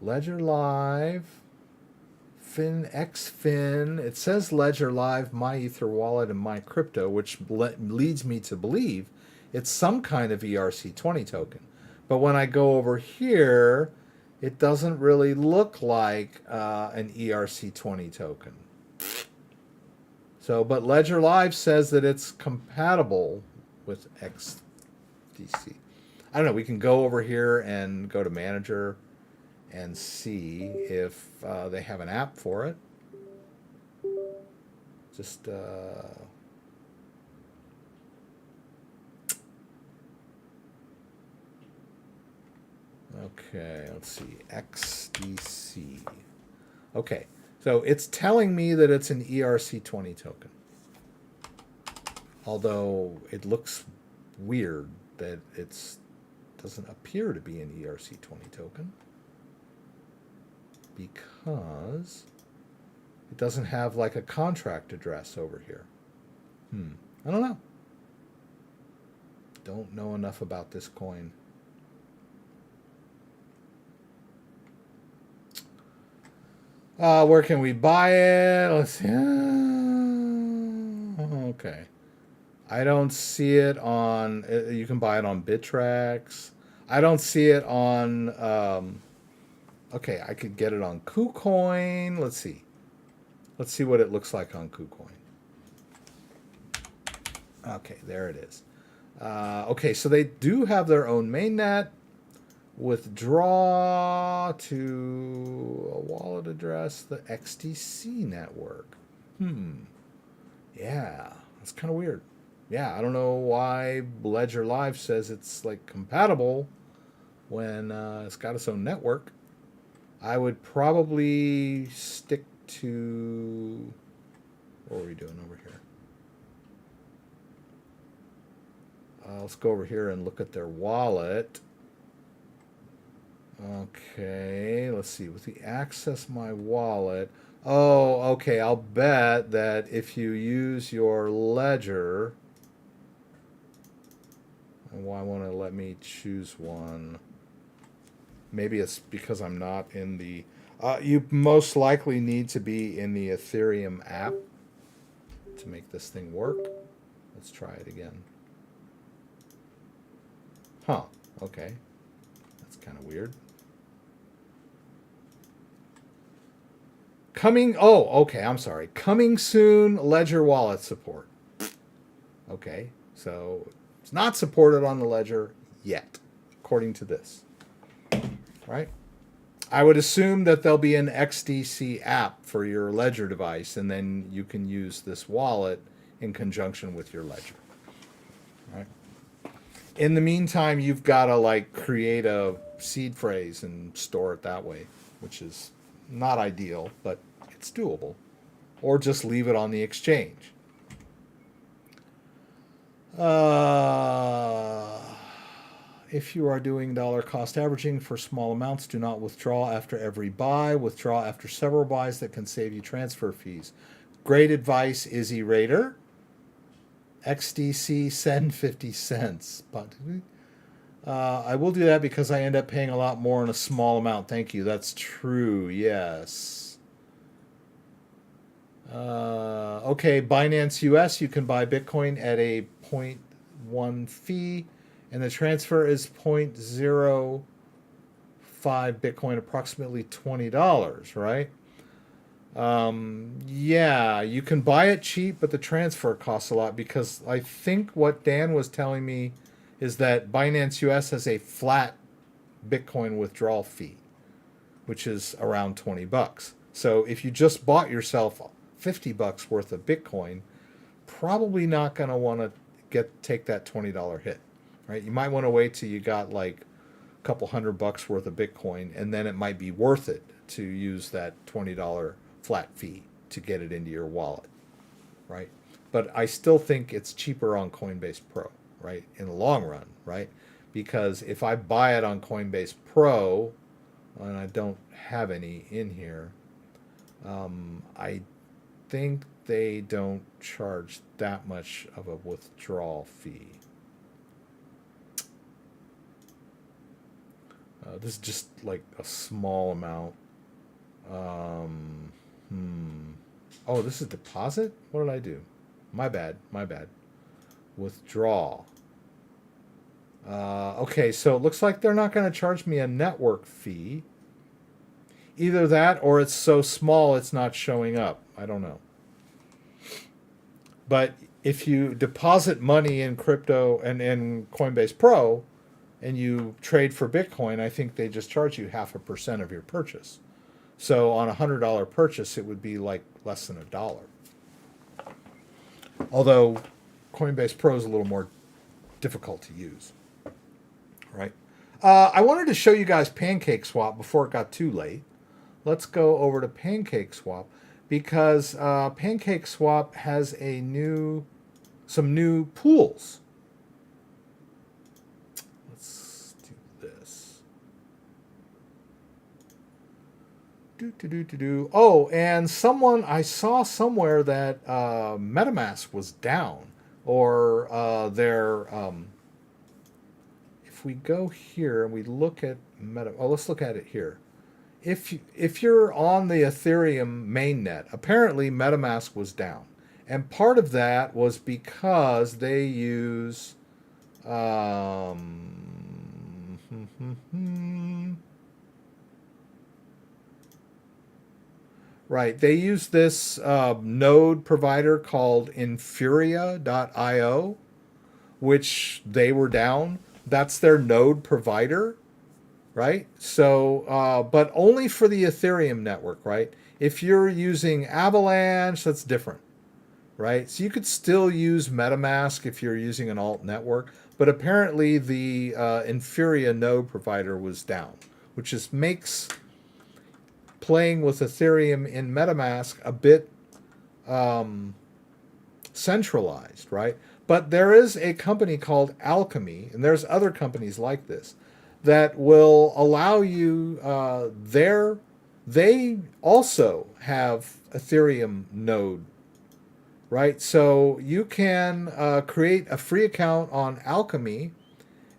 Speaker 1: Ledger Live, XFin. It says Ledger Live, My Ether Wallet, and My Crypto, which leads me to believe it's some kind of ERC20 token. But when I go over here, it doesn't really look like an ERC20 token. So, but Ledger Live says that it's compatible with XDC. I don't know. We can go over here and go to Manager and see if they have an app for it. Just okay. Let's see. XDC. Okay. So it's telling me that it's an ERC20 token. Although it looks weird that it's doesn't appear to be an ERC20 token because it doesn't have like a contract address over here. I don't know. Don't know enough about this coin. Where can we buy it? Let's see. Okay. I don't see it on... You can buy it on Bittrex. I don't see it on... okay, I could get it on KuCoin. Let's see. Let's see what it looks like on KuCoin. Okay, there it is. Okay, so they do have their own mainnet. Withdraw to a wallet address, the XDC network. Yeah, that's kind of weird. Yeah, I don't know why Ledger Live says it's like compatible when it's got its own network. I would probably stick to... What are we doing over here? Let's go over here and look at their wallet. Okay, let's see. With the Access My Wallet... Oh, okay, I'll bet that if you use your Ledger... Why won't it let me choose one? Maybe it's because I'm not in the... you most likely need to be in the Ethereum app to make this thing work. Let's try it again. Huh, okay. That's kind of weird. Okay, I'm sorry. Coming soon, Ledger Wallet support. Okay, so It's not supported on the ledger yet, according to this. Right? I would assume that there'll be an XDC app for your ledger device, and then you can use this wallet in conjunction with your ledger. Right? In the meantime, you've got to like create a seed phrase and store it that way, which is not ideal, but it's doable. Or just leave it on the exchange. If you are doing dollar cost averaging for small amounts, do not withdraw after every buy. Withdraw after several buys. That can save you transfer fees. Great advice, Izzy Raider. XDC, send 50 cents. But I will do that because I end up paying a lot more in a small amount. Thank you. That's true. Yes. Okay, Binance US, you can buy Bitcoin at a 0.1 fee, and the transfer is 0.05 Bitcoin, approximately $20, right? Yeah, you can buy it cheap, but the transfer costs a lot, because I think what Dan was telling me is that Binance US has a flat Bitcoin withdrawal fee, which is around $20. So if you just bought yourself $50 worth of Bitcoin, probably not going to want to take that $20 hit, right? You might want to wait till you got like a couple $100 worth of Bitcoin, and then it might be worth it to use that $20 flat fee to get it into your wallet, right? But I still think it's cheaper on Coinbase Pro, right? In the long run, right? Because if I buy it on Coinbase Pro, and I don't have any in here, I think they don't charge that much of a withdrawal fee. This is just like a small amount. Oh, this is deposit? What did I do? My bad. Withdraw. Okay, so it looks like they're not going to charge me a network fee. Either that or it's so small it's not showing up. I don't know. But if you deposit money in crypto and in Coinbase Pro and you trade for Bitcoin, I think they just charge you 0.5% of your purchase. So on a $100 purchase, it would be like less than $1. Although Coinbase Pro is a little more difficult to use, right? I wanted to show you guys PancakeSwap before it got too late. Let's go over to PancakeSwap, because PancakeSwap has some new pools. Let's do this. Oh, and I saw somewhere that MetaMask was down, or if we go here and we look at let's look at it here. If you're on the Ethereum mainnet, apparently MetaMask was down, and part of that was because they use right, they use this node provider called Infuria.io, which they were down. That's their node provider, right? So, but only for the Ethereum network, right? If you're using Avalanche, that's different, right? So you could still use MetaMask if you're using an alt network, but apparently the Infuria node provider was down, which makes playing with Ethereum in MetaMask a bit centralized, right? But there is a company called Alchemy, and there's other companies like this, that will allow you, they also have Ethereum node, right? So you can create a free account on Alchemy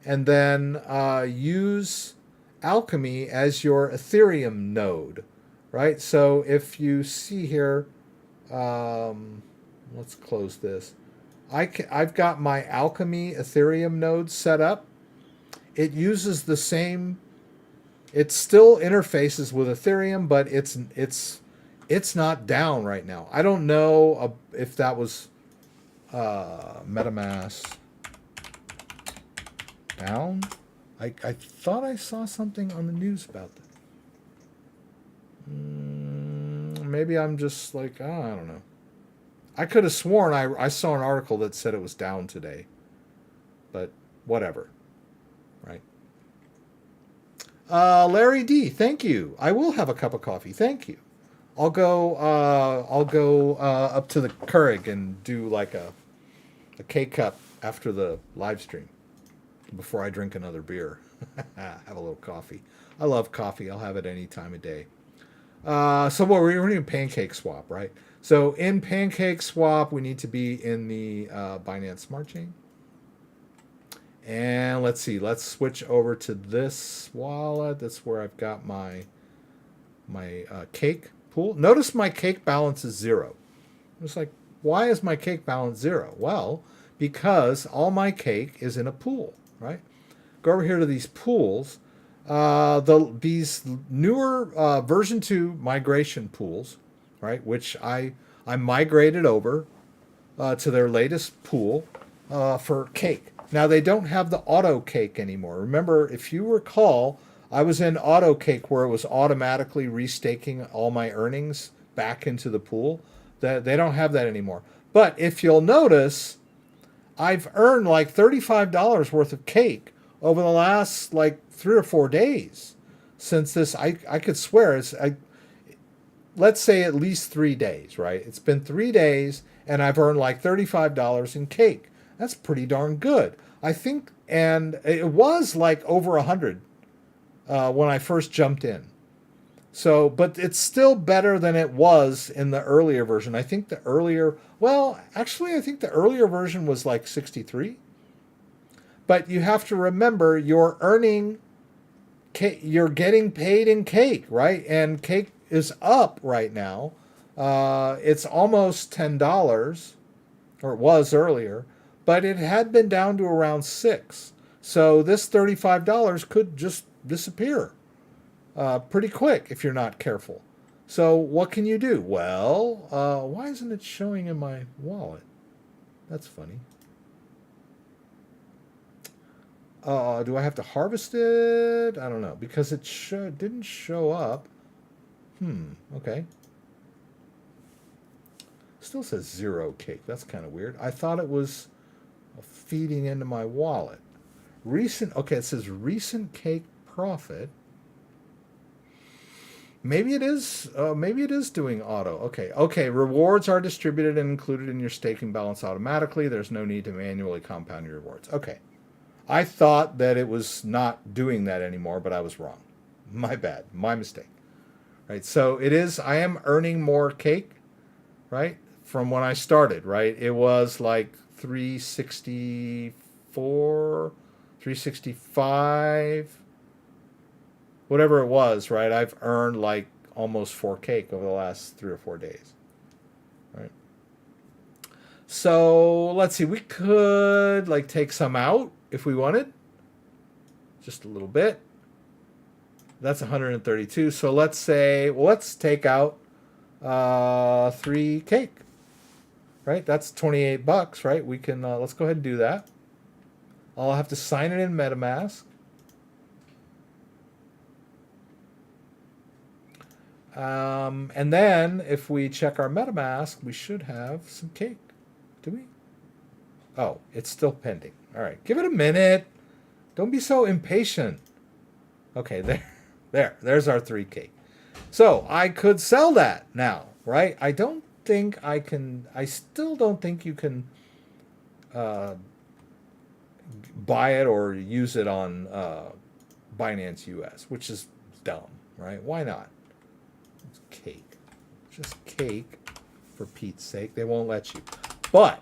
Speaker 1: and then use Alchemy as your Ethereum node, right? So if you see here, let's close this. I've got my Alchemy Ethereum node set up. It uses the same. It still interfaces with Ethereum, but it's not down right now. I don't know if that was MetaMask Down? I thought I saw something on the news about that. Maybe I'm just like, oh, I don't know. I could have sworn I saw an article that said it was down today. But whatever. Right? Larry D, thank you. I will have a cup of coffee. Thank you. I'll go up to the Keurig and do like a K-cup after the live stream before I drink another beer. Have a little coffee. I love coffee. I'll have it any time of day. So what we're doing PancakeSwap, right? So in PancakeSwap, we need to be in the Binance Smart Chain. And let's see. Let's switch over to this wallet. That's where I've got my cake pool. Notice my cake balance is 0. It's like, why is my cake balance 0? Well, because all my cake is in a pool, right? Go over here to these pools. These newer version 2 migration pools, right? Which I migrated over to their latest pool for cake. Now they don't have the auto cake anymore. Remember, if you recall, I was in auto cake where it was automatically restaking all my earnings back into the pool. They don't have that anymore. But if you'll notice, I've earned like $35 worth of cake over the last like 3 or 4 days since this. I could swear let's say at least 3 days, right? It's been 3 days and I've earned like $35 in cake. That's pretty darn good, I think. And it was like over 100 when I first jumped in. So, but it's still better than it was in the earlier version. I think the earlier version was like 63. But you have to remember, you're getting paid in cake, right? And cake is up right now. It's almost $10, or it was earlier, but it had been down to around $6. So this $35 could just disappear pretty quick if you're not careful. So what can you do? Well, why isn't it showing in my wallet? That's funny. Do I have to harvest it? I don't know, because it didn't show up. Okay. Still says 0 cake. That's kind of weird. I thought it was feeding into my wallet. Okay, it says recent cake profit. Maybe it is doing auto. Okay. Rewards are distributed and included in your staking balance automatically. There's no need to manually compound your rewards. Okay. I thought that it was not doing that anymore, but I was wrong. My bad. My mistake. Right? So it is, I am earning more cake, right? From when I started, right? It was like 364, 365, whatever it was, right? I've earned like almost 4 cake over the last 3 or 4 days, right? So let's see, we could like take some out if we wanted, just a little bit. That's 132. So let's say, well, let's take out 3 cake, right? That's $28, right? We can, let's go ahead and do that. I'll have to sign it in MetaMask. And then if we check our MetaMask, we should have some cake. Do we? Oh, it's still pending. All right, give it a minute. Don't be so impatient. Okay, there's our 3 cake. So I could sell that now, right? I still don't think you can buy it or use it on Binance US, which is dumb, right? Why not? It's cake. Just cake, for Pete's sake. They won't let you. But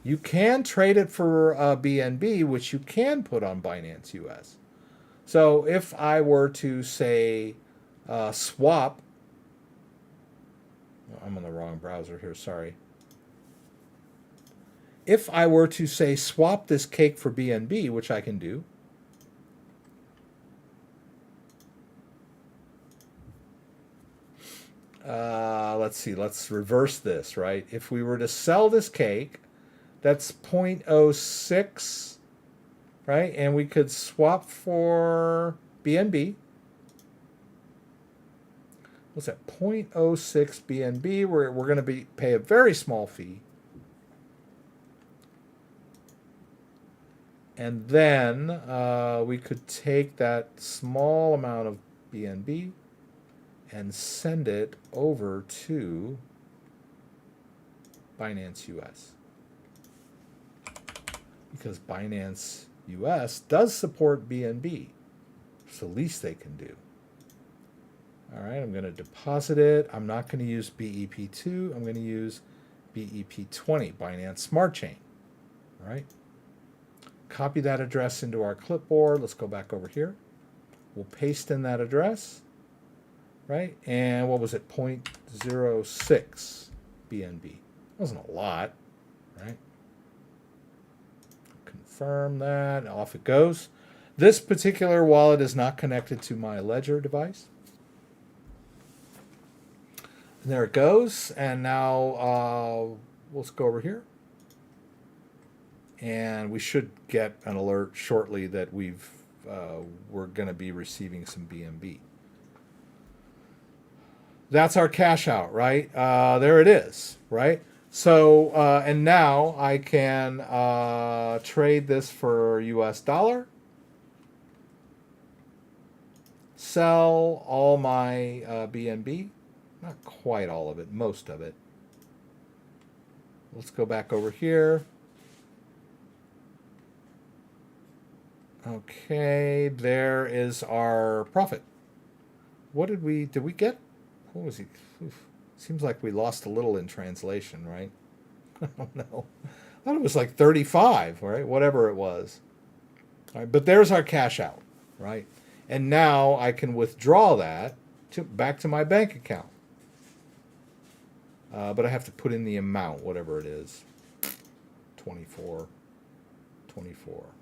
Speaker 1: you can trade it for BNB, which you can put on Binance US. So if I were to say swap, I'm on the wrong browser here, sorry. If I were to say swap this cake for BNB, which I can do, let's see, let's reverse this, right? If we were to sell this cake, that's 0.06 right? And we could swap for BNB. What's that? 0.06 BNB. We're going to pay a very small fee. And then we could take that small amount of BNB and send it over to Binance US. Because Binance US does support BNB. It's the least they can do. All right, I'm going to deposit it. I'm not going to use BEP2. I'm going to use BEP20, Binance Smart Chain. All right. Copy that address into our clipboard. Let's go back over here. We'll paste in that address, right? And what was it? 0.06 BNB. Wasn't a lot, right? Confirm that. Off it goes. This particular wallet is not connected to my Ledger device. And there it goes. And now let's go over here. And we should get an alert shortly that we're going to be receiving some BNB. That's our cash out, right? There it is, right? So, and now I can trade this for US dollar, sell all my BNB, not quite all of it, most of it. Let's go back over here. Okay, there is our profit. What did we get? What was he? Oof. Seems like we lost a little in translation, right? I don't know. I thought it was like 35, right? Whatever it was. All right, but there's our cash out, right? And now I can withdraw that back to my bank account. But I have to put in the amount, whatever it is. 24,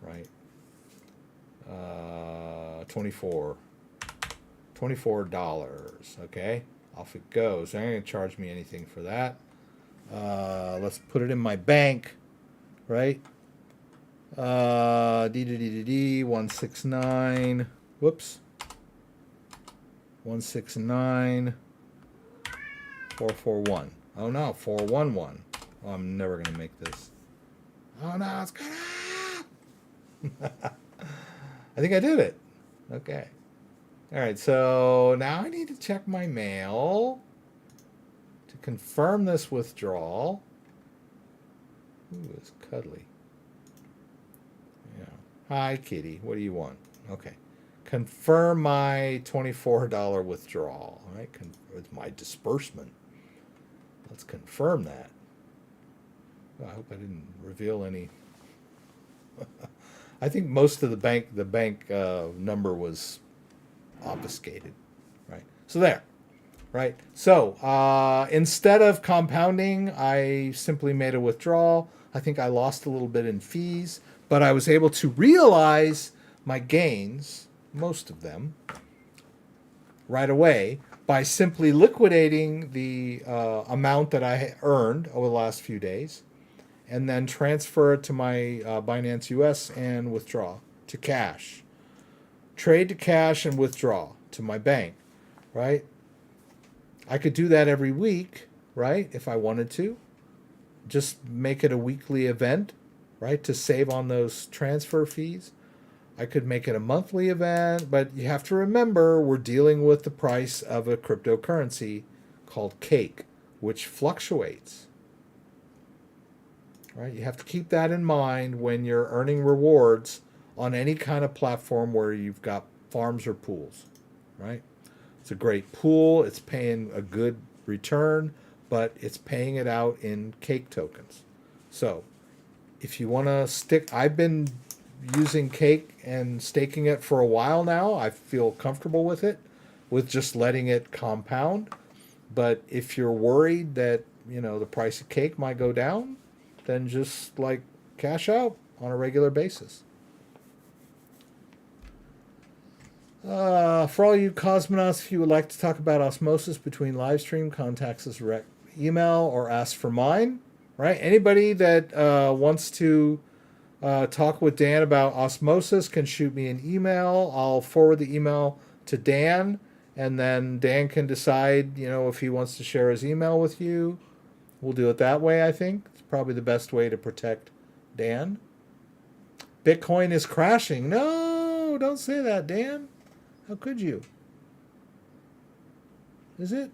Speaker 1: right? $24, okay? Off it goes. They're not going to charge me anything for that. Let's put it in my bank, right? 169. Whoops. 169 441. Oh no, 411. Oh, I'm never going to make this. Oh no, it's gonna. I think I did it. Okay. All right, so now I need to check my mail to confirm this withdrawal. Ooh, it's cuddly. Yeah. Hi, kitty. What do you want? Okay. Confirm my $24 withdrawal. All right. It's my disbursement. Let's confirm that. Oh, I hope I didn't reveal any. I think most of the bank number was obfuscated, right? So there, right? So instead of compounding, I simply made a withdrawal. I think I lost a little bit in fees, but I was able to realize my gains, most of them, right away by simply liquidating the amount that I earned over the last few days and then transfer it to my Binance US and withdraw to cash. Trade to cash and withdraw to my bank, right? I could do that every week, right, if I wanted to. Just make it a weekly event, right, to save on those transfer fees. I could make it a monthly event, but you have to remember we're dealing with the price of a cryptocurrency called Cake, which fluctuates. Right? You have to keep that in mind when you're earning rewards on any kind of platform where you've got farms or pools, right? It's a great pool. It's paying a good return, but it's paying it out in Cake tokens. So if you want to stick, I've been using Cake and staking it for a while now. I feel comfortable with it, with just letting it compound. But if you're worried that, the price of Cake might go down, then just like cash out on a regular basis. For all you cosmonauts, if you would like to talk about osmosis between live stream, contact us direct email or ask for mine. Right? Anybody that wants to Talk with Dan about osmosis. Can shoot me an email. I'll forward the email to Dan, and then Dan can decide, if he wants to share his email with you. We'll do it that way, I think. It's probably the best way to protect Dan. Bitcoin is crashing. No, don't say that, Dan. How could you? Is it?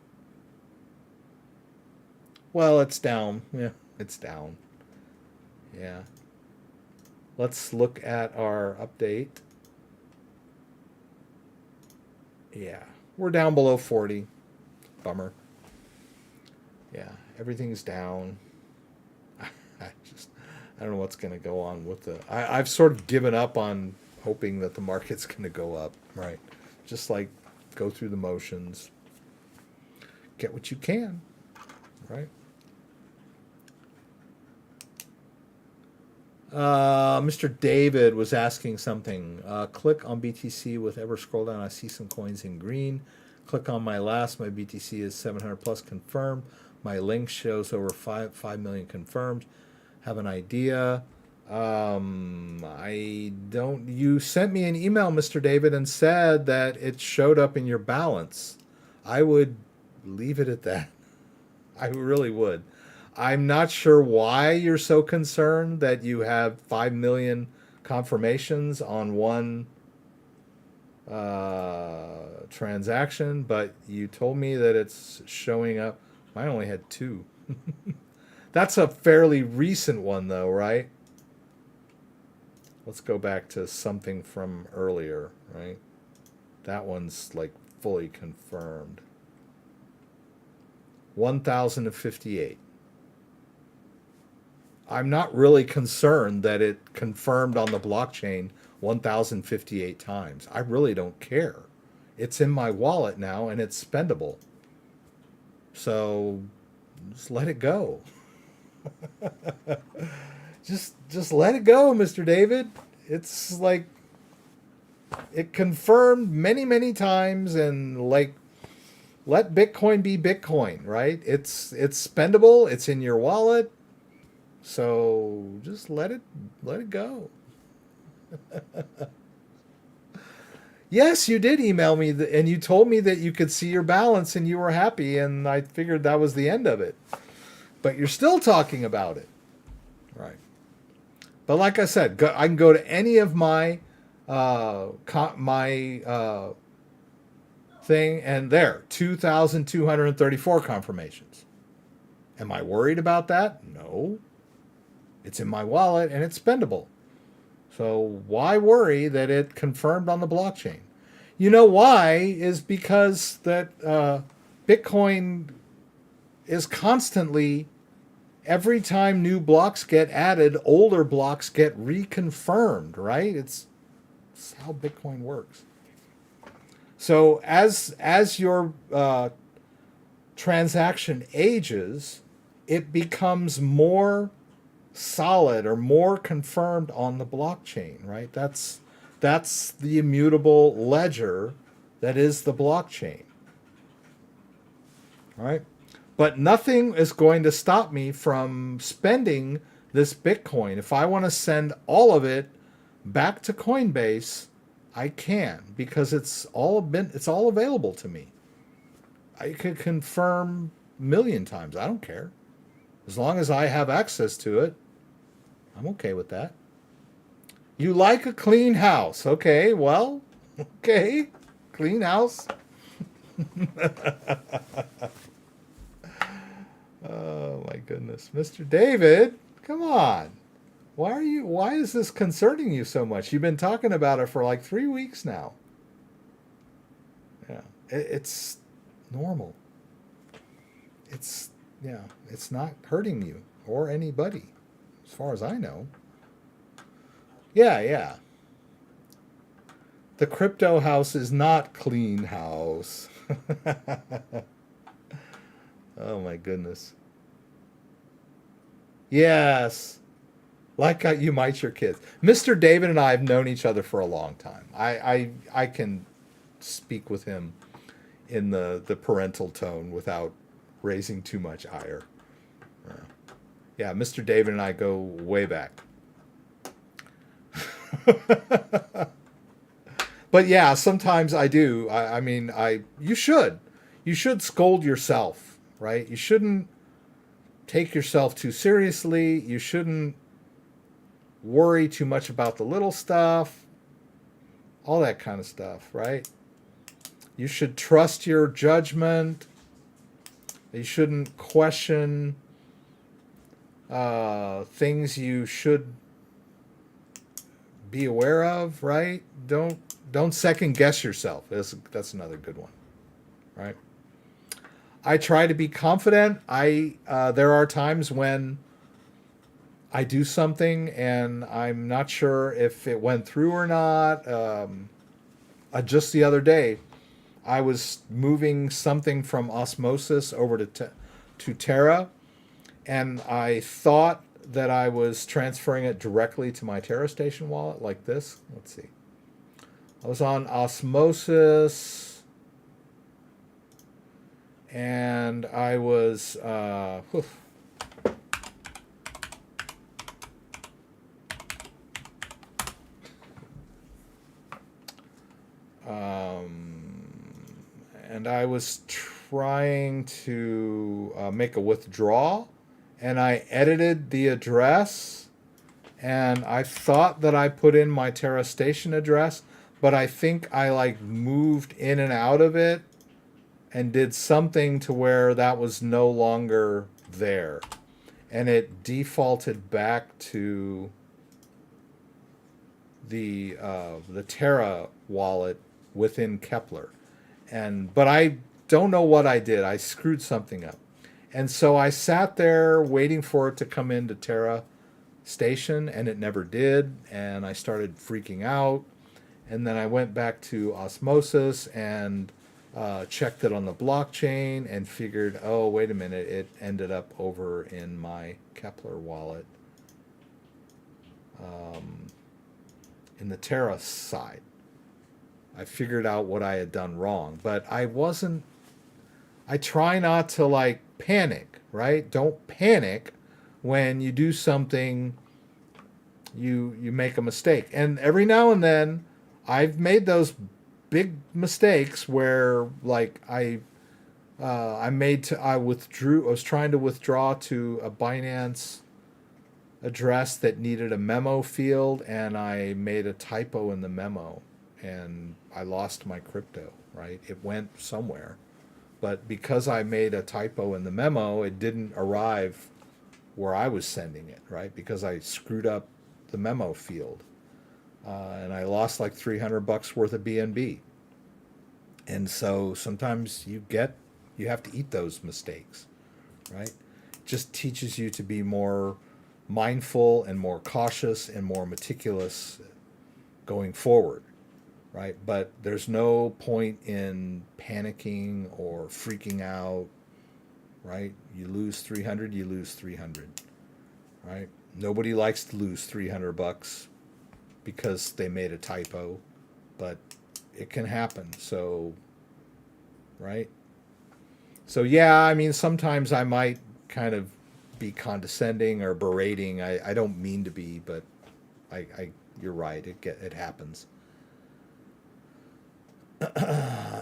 Speaker 1: Well, it's down. Yeah, it's down. Yeah. Let's look at our update. Yeah, we're down below 40. Bummer. Yeah, everything's down. I don't know what's going to go on with I've sort of given up on hoping that the market's going to go up, right? Just like go through the motions. Get what you can, right? Mr. David was asking something. Click on BTC with ever scroll down. I see some coins in green. Click on my last. My BTC is 700 plus confirmed. My link shows over 5 million confirmed. Have an idea. I don't. You sent me an email, Mr. David, and said that it showed up in your balance. I would leave it at that. I really would. I'm not sure why you're so concerned that you have 5 million confirmations on one transaction, but you told me that it's showing up. I only had 2. That's a fairly recent one, though, right? Let's go back to something from earlier, right? That one's like fully confirmed. 1,058. I'm not really concerned that it confirmed on the blockchain 1,058 times. I really don't care. It's in my wallet now and it's spendable. So just let it go. just let it go, Mr. David. It's like it confirmed many, many times, and like let Bitcoin be Bitcoin, right? It's spendable, it's in your wallet. So just let it go. Yes, you did email me and you told me that you could see your balance and you were happy, and I figured that was the end of it. But you're still talking about it. Right. But like I said, I can go to any of my thing, and there, 2,234 confirmations. Am I worried about that? No. It's in my wallet and it's spendable. So why worry that it confirmed on the blockchain? You know why? Is because that Bitcoin is constantly, every time new blocks get added, older blocks get reconfirmed, right? It's how Bitcoin works. So as your transaction ages, it becomes more solid or more confirmed on the blockchain, right? That's the immutable ledger that is the blockchain, right? But nothing is going to stop me from spending this Bitcoin. If I want to send all of it back to Coinbase, I can, because it's all available to me. I could confirm a million times. I don't care. As long as I have access to it, I'm okay with that. You like a clean house. Okay, well, okay. Clean house. Oh my goodness. Mr. David, come on. Why is this concerning you so much? You've been talking about it for like 3 weeks now. Yeah. It's normal. It's not hurting you or anybody, as far as I know. Yeah. The crypto house is not clean house. Oh my goodness. Yes. Like you might your kids. Mr. David and I have known each other for a long time. I can speak with him in the parental tone without raising too much ire. Yeah, Mr. David and I go way back. But yeah, sometimes I do. I mean, you should scold yourself, right? You shouldn't take yourself too seriously. You shouldn't worry too much about the little stuff, all that kind of stuff, right? You should trust your judgment. You shouldn't question things you should be aware of, right? Don't second guess yourself. That's another good one, right? I try to be confident. There are times when I do something and I'm not sure if it went through or not. Just the other day, I was moving something from Osmosis over to Terra, and I thought that I was transferring it directly to my Terra Station wallet like this. Let's see. I was on Osmosis, and I was and I was trying to make a withdrawal, and I edited the address, and I thought that I put in my Terra Station address, but I think I like moved in and out of it and did something to where that was no longer there, and it defaulted back to the Terra wallet within Kepler. But I don't know what I did. I screwed something up. And so I sat there waiting for it to come into Terra Station, and it never did, and I started freaking out. And then I went back to Osmosis and checked it on the blockchain and figured, oh, wait a minute, it ended up over in my Kepler wallet in the Terra side. I figured out what I had done wrong, but I try not to like panic, right? Don't panic when you do something, you make a mistake. And every now and then I've made those big mistakes where like I was trying to withdraw to a Binance address that needed a memo field, and I made a typo in the memo, and I lost my crypto, right? It went somewhere. But because I made a typo in the memo, it didn't arrive where I was sending it, right? Because I screwed up the memo field. And I lost like $300 worth of BNB. And so sometimes you have to eat those mistakes, right? It just teaches you to be more mindful and more cautious and more meticulous going forward, right? But there's no point in panicking or freaking out, right? You lose 300, you lose 300, right? Nobody likes to lose $300 because they made a typo, but it can happen. So, right? So yeah, I mean, sometimes I might kind of be condescending or berating. I don't mean to be, but you're right. It happens.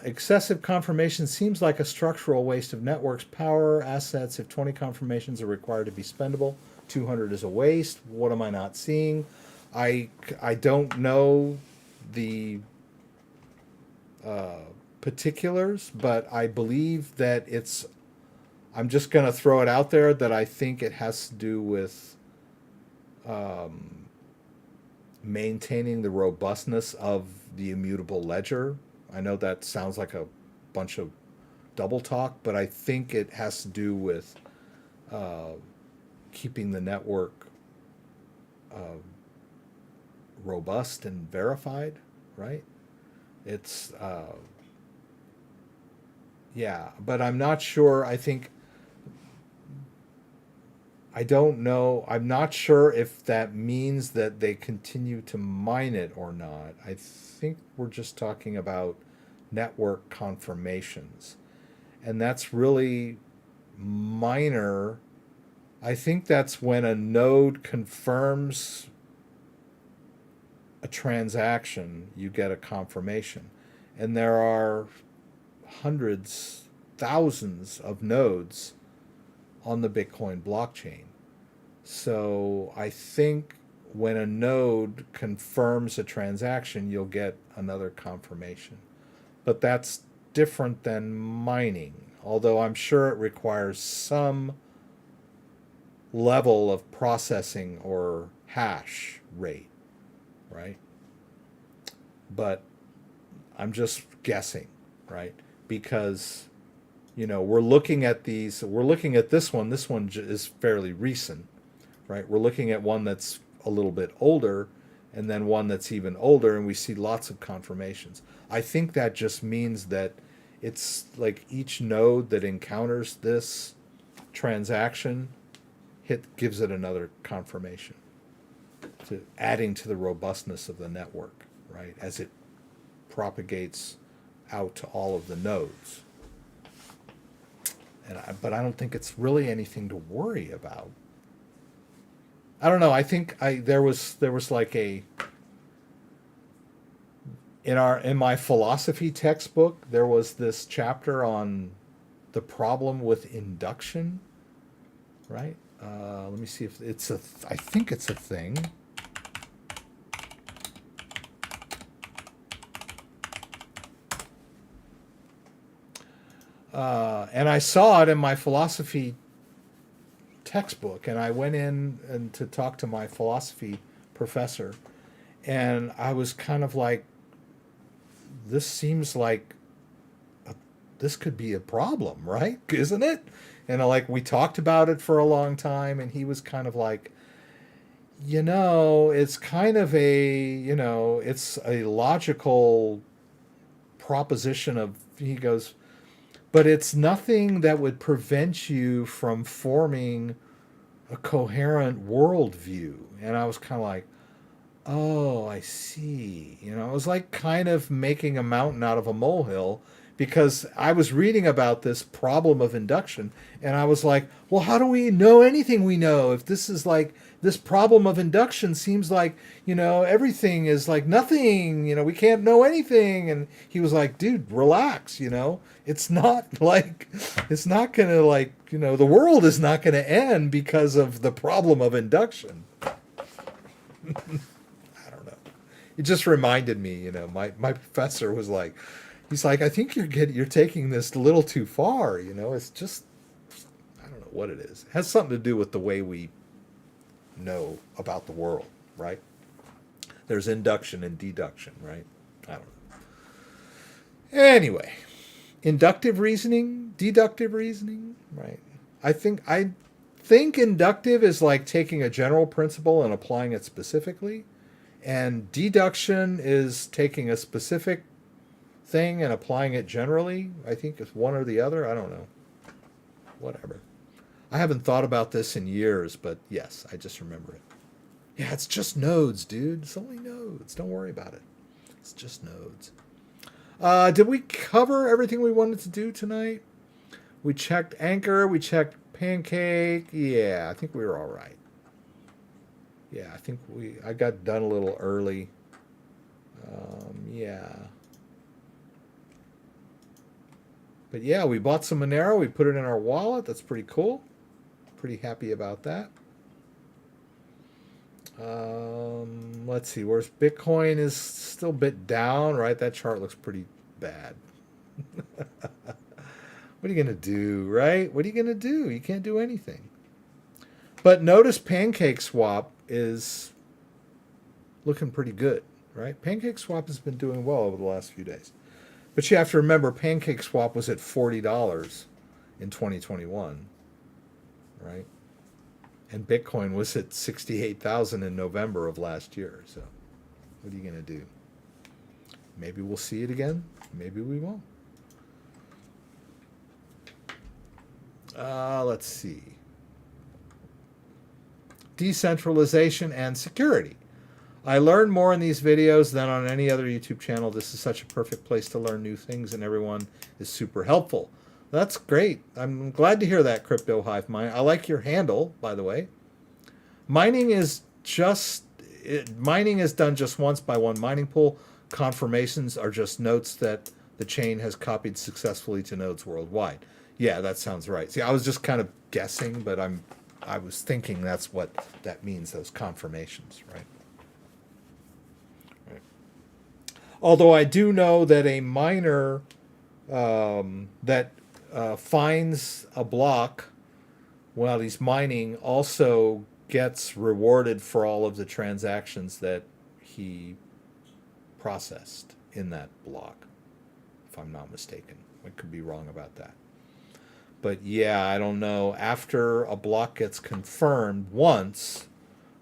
Speaker 1: Excessive confirmation seems like a structural waste of network's power assets. If 20 confirmations are required to be spendable, 200 is a waste. What am I not seeing? I don't know the particulars, but I believe that I'm just going to throw it out there that I think it has to do with maintaining the robustness of the immutable ledger. I know that sounds like a bunch of double talk, but I think it has to do with keeping the network robust and verified, right? It's yeah, but I'm not sure. I don't know. I'm not sure if that means that they continue to mine it or not. I think we're just talking about network confirmations. And that's really minor. I think that's when a node confirms a transaction, you get a confirmation. And there are hundreds, thousands of nodes on the Bitcoin blockchain. So I think when a node confirms a transaction, you'll get another confirmation. But that's different than mining, although I'm sure it requires some level of processing or hash rate, right? But I'm just guessing, right? Because, we're looking at these, we're looking at this one. This one is fairly recent, right? We're looking at one that's a little bit older and then one that's even older, and we see lots of confirmations. I think that just means that it's like each node that encounters this transaction gives it another confirmation, adding to the robustness of the network, right? As it propagates out to all of the nodes. But I don't think it's really anything to worry about. I don't know. I think there was like in my philosophy textbook, there was this chapter on the problem with induction, right? Let me see if it's I think it's a thing. And I saw it in my philosophy textbook, and I went in to talk to my philosophy professor, and I was kind of like, this seems like this could be a problem, right? Isn't it? And we talked about it for a long time, and he was kind of like, it's kind of it's a logical proposition he goes, but it's nothing that would prevent you from forming a coherent worldview. And I was kind of like, oh, I see. It was like kind of making a mountain out of a molehill, because I was reading about this problem of induction, and I was like, well, how do we know anything we know if this is like, this problem of induction seems like, everything is like nothing, we can't know anything. And he was like, dude, relax, it's not like, it's not going to like, the world is not going to end because of the problem of induction. I don't know. It just reminded me, my professor was like, he's like, I think you're taking this a little too far. It's just, I don't know what it is. It has something to do with the way we know about the world, right? There's induction and deduction, right? I don't know. Anyway, inductive reasoning, deductive reasoning, right? I think inductive is like taking a general principle and applying it specifically, and deduction is taking a specific thing and applying it generally. I think it's one or the other. I don't know. Whatever. I haven't thought about this in years, but yes, I just remember it. Yeah, it's just nodes, dude. It's only nodes. Don't worry about it. It's just nodes. Did we cover everything we wanted to do tonight? We checked Anchor. We checked Pancake. Yeah, I think we were all right. Yeah, I think I got done a little early. Yeah. But yeah, we bought some Monero. We put it in our wallet. That's pretty cool. Pretty happy about that. Let's see. Where's Bitcoin is still a bit down, right? That chart looks pretty bad. What are you going to do, right? What are you going to do? You can't do anything. But notice PancakeSwap is looking pretty good, right? PancakeSwap has been doing well over the last few days. But you have to remember, PancakeSwap was at $40 in 2021, right? And Bitcoin was at 68,000 in November of last year. So what are you going to do? Maybe we'll see it again. Maybe we won't. Let's see. Decentralization and security. I learn more in these videos than on any other YouTube channel. This is such a perfect place to learn new things, and everyone is super helpful. That's great. I'm glad to hear that, Crypto Hive Mind. I like your handle, by the way. Mining is just, mining is done just once by one mining pool. Confirmations are just notes that the chain has copied successfully to nodes worldwide. Yeah, that sounds right. See, I was just kind of guessing, but I was thinking that's what that means, those confirmations, right? Right. Although I do know that a miner that finds a block while he's mining also gets rewarded for all of the transactions that he processed in that block, if I'm not mistaken. I could be wrong about that. But yeah, I don't know. After a block gets confirmed once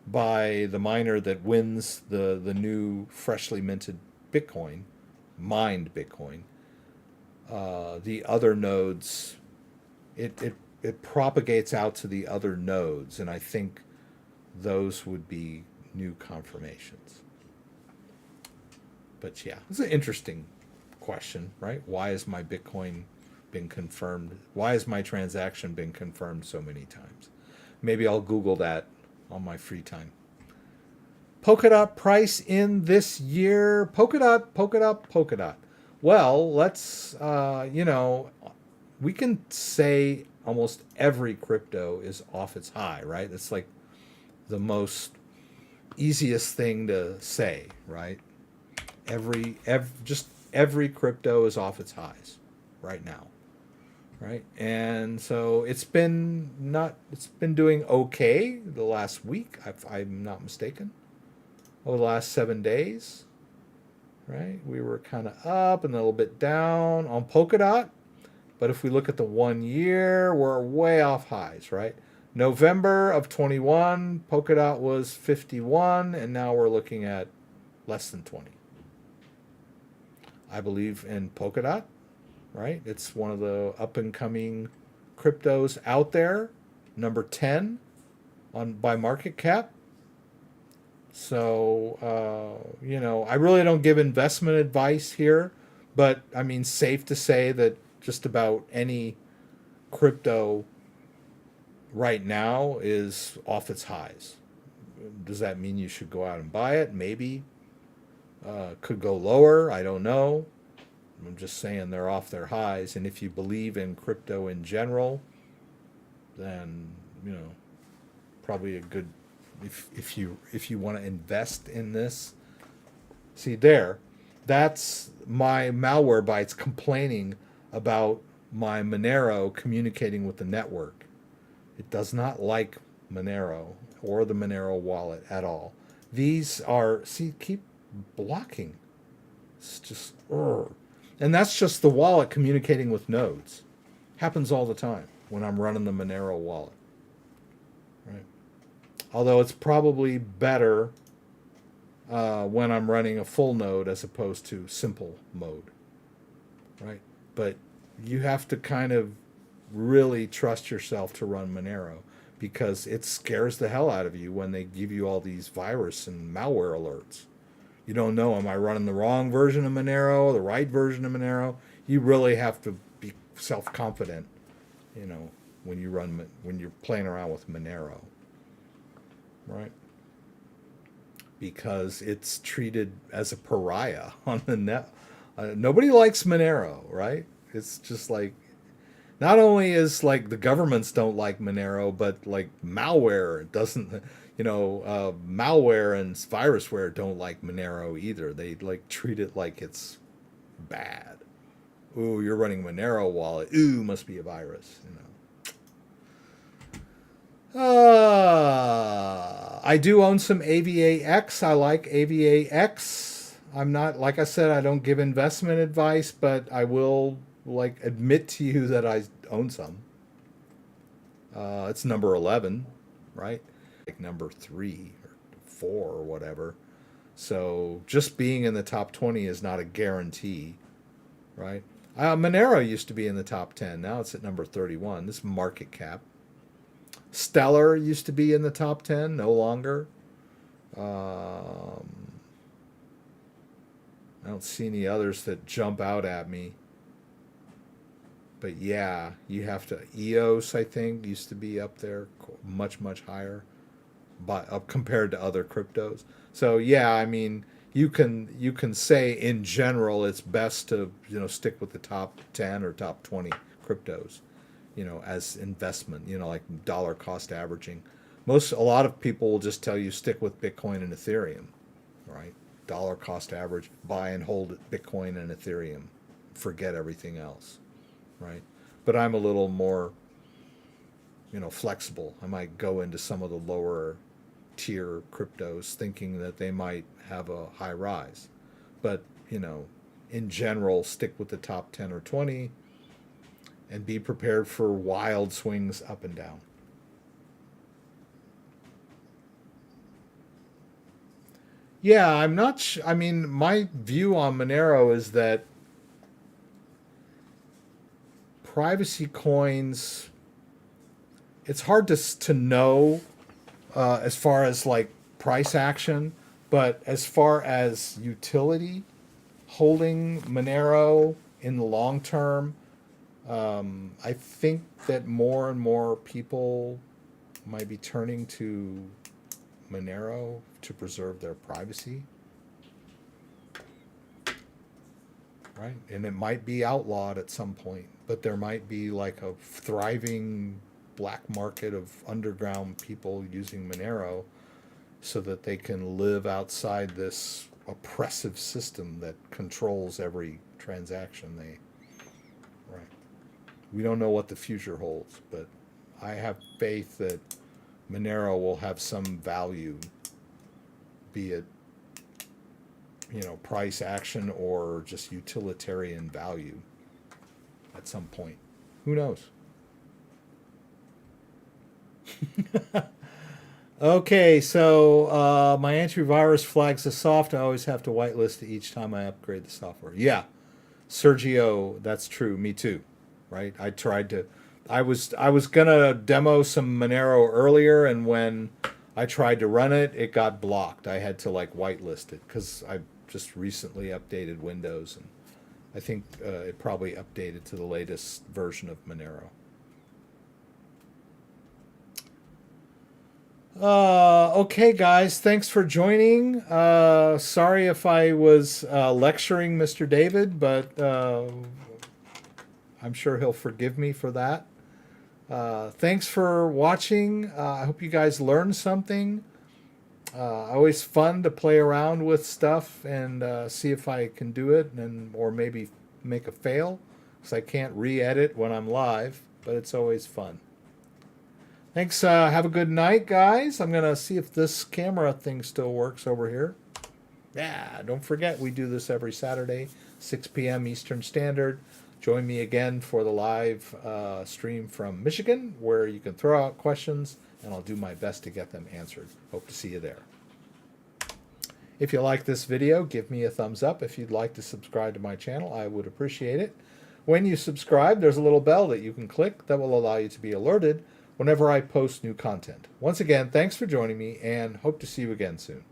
Speaker 1: by the miner that wins the new freshly minted Bitcoin, mined Bitcoin, the other nodes, it propagates out to the other nodes, and I think those would be new confirmations. But yeah, it's an interesting question, right? Why has my Bitcoin been confirmed? Why has my transaction been confirmed so many times? Maybe I'll Google that on my free time. Polkadot price in this year. Polkadot. Well, let's, we can say almost every crypto is off its high, right? It's like the most easiest thing to say, right? Just every crypto is off its highs right now, right? And so it's been doing okay the last week, if I'm not mistaken. Over the last 7 days, right? We were kind of up and a little bit down on Polkadot. But if we look at the 1 year, we're way off highs, right? November of 21, Polkadot was 51, and now we're looking at less than 20. I believe in Polkadot, right? It's one of the up-and-coming cryptos out there, number 10 by market cap. So, I really don't give investment advice here, but I mean, safe to say that just about any crypto right now is off its highs. Does that mean you should go out and buy it? Maybe. Could go lower. I don't know. I'm just saying they're off their highs. And if you believe in crypto in general, then, probably a good, if you want to invest in this. See there, that's my Malwarebytes complaining about my Monero communicating with the network. It does not like Monero or the Monero wallet at all. These are, keep blocking. It's just, and that's just the wallet communicating with nodes. Happens all the time when I'm running the Monero wallet. Right. Although it's probably better when I'm running a full node as opposed to simple mode. Right. But you have to kind of really trust yourself to run Monero, because it scares the hell out of you when they give you all these virus and malware alerts. You don't know, am I running the wrong version of Monero, the right version of Monero? You really have to be self-confident, when you're playing around with Monero, right? Because it's treated as a pariah on the net. Nobody likes Monero, right? It's just like, not only is like the governments don't like Monero, but like malware doesn't, malware and virusware don't like Monero either. They like treat it like it's bad. Ooh, you're running Monero wallet. Ooh, must be a virus, I do own some AVAX. I like AVAX. I'm not, like I said, I don't give investment advice, but I will admit to you that I own some. It's number 11, right? Like number 3 or 4 or whatever. So just being in the top 20 is not a guarantee, right? Monero used to be in the top 10. Now it's at number 31. This market cap. Stellar used to be in the top 10. No longer. I don't see any others that jump out at me. But yeah, you have to. EOS, I think, used to be up there much, much higher. compared to other cryptos. So yeah, I mean, you can say in general it's best to stick with the top 10 or top 20 cryptos, as investment, like dollar cost averaging. A lot of people will just tell you stick with Bitcoin and Ethereum, right? Dollar cost average, buy and hold Bitcoin and Ethereum, forget everything else, right? But I'm a little more, flexible. I might go into some of the lower tier cryptos thinking that they might have a high rise. But, in general, stick with the top 10 or 20 and be prepared for wild swings up and down. Yeah, I'm not. I mean, my view on Monero is that privacy coins. It's hard to know as far as like price action, but as far as utility, holding Monero in the long term, I think that more and more people might be turning to Monero to preserve their privacy, right? And it might be outlawed at some point, but there might be like a thriving black market of underground people using Monero so that they can live outside this oppressive system that controls every transaction right. We don't know what the future holds, but I have faith that Monero will have some value, be it price action or just utilitarian value at some point. Who knows? Okay, so my antivirus flags are soft. I always have to whitelist it each time I upgrade the software. Yeah, Sergio, that's true. Me too. Right? I was gonna demo some Monero earlier, and when I tried to run it, it got blocked. I had to like whitelist it because I just recently updated Windows, and I think it probably updated to the latest version of Monero. Okay, guys, thanks for joining. Sorry if I was lecturing Mr. David, but I'm sure he'll forgive me for that. Thanks for watching. I hope you guys learned something. Always fun to play around with stuff and see if I can do it, or maybe make a fail, because I can't re-edit when I'm live, but it's always fun. Thanks. Have a good night, guys. I'm going to see if this camera thing still works over here. Yeah, don't forget, we do this every Saturday, 6 p.m. Eastern Standard. Join me again for the live stream from Michigan, where you can throw out questions, and I'll do my best to get them answered. Hope to see you there. If you like this video, give me a thumbs up. If you'd like to subscribe to my channel, I would appreciate it. When you subscribe, there's a little bell that you can click that will allow you to be alerted whenever I post new content. Once again, thanks for joining me, and hope to see you again soon.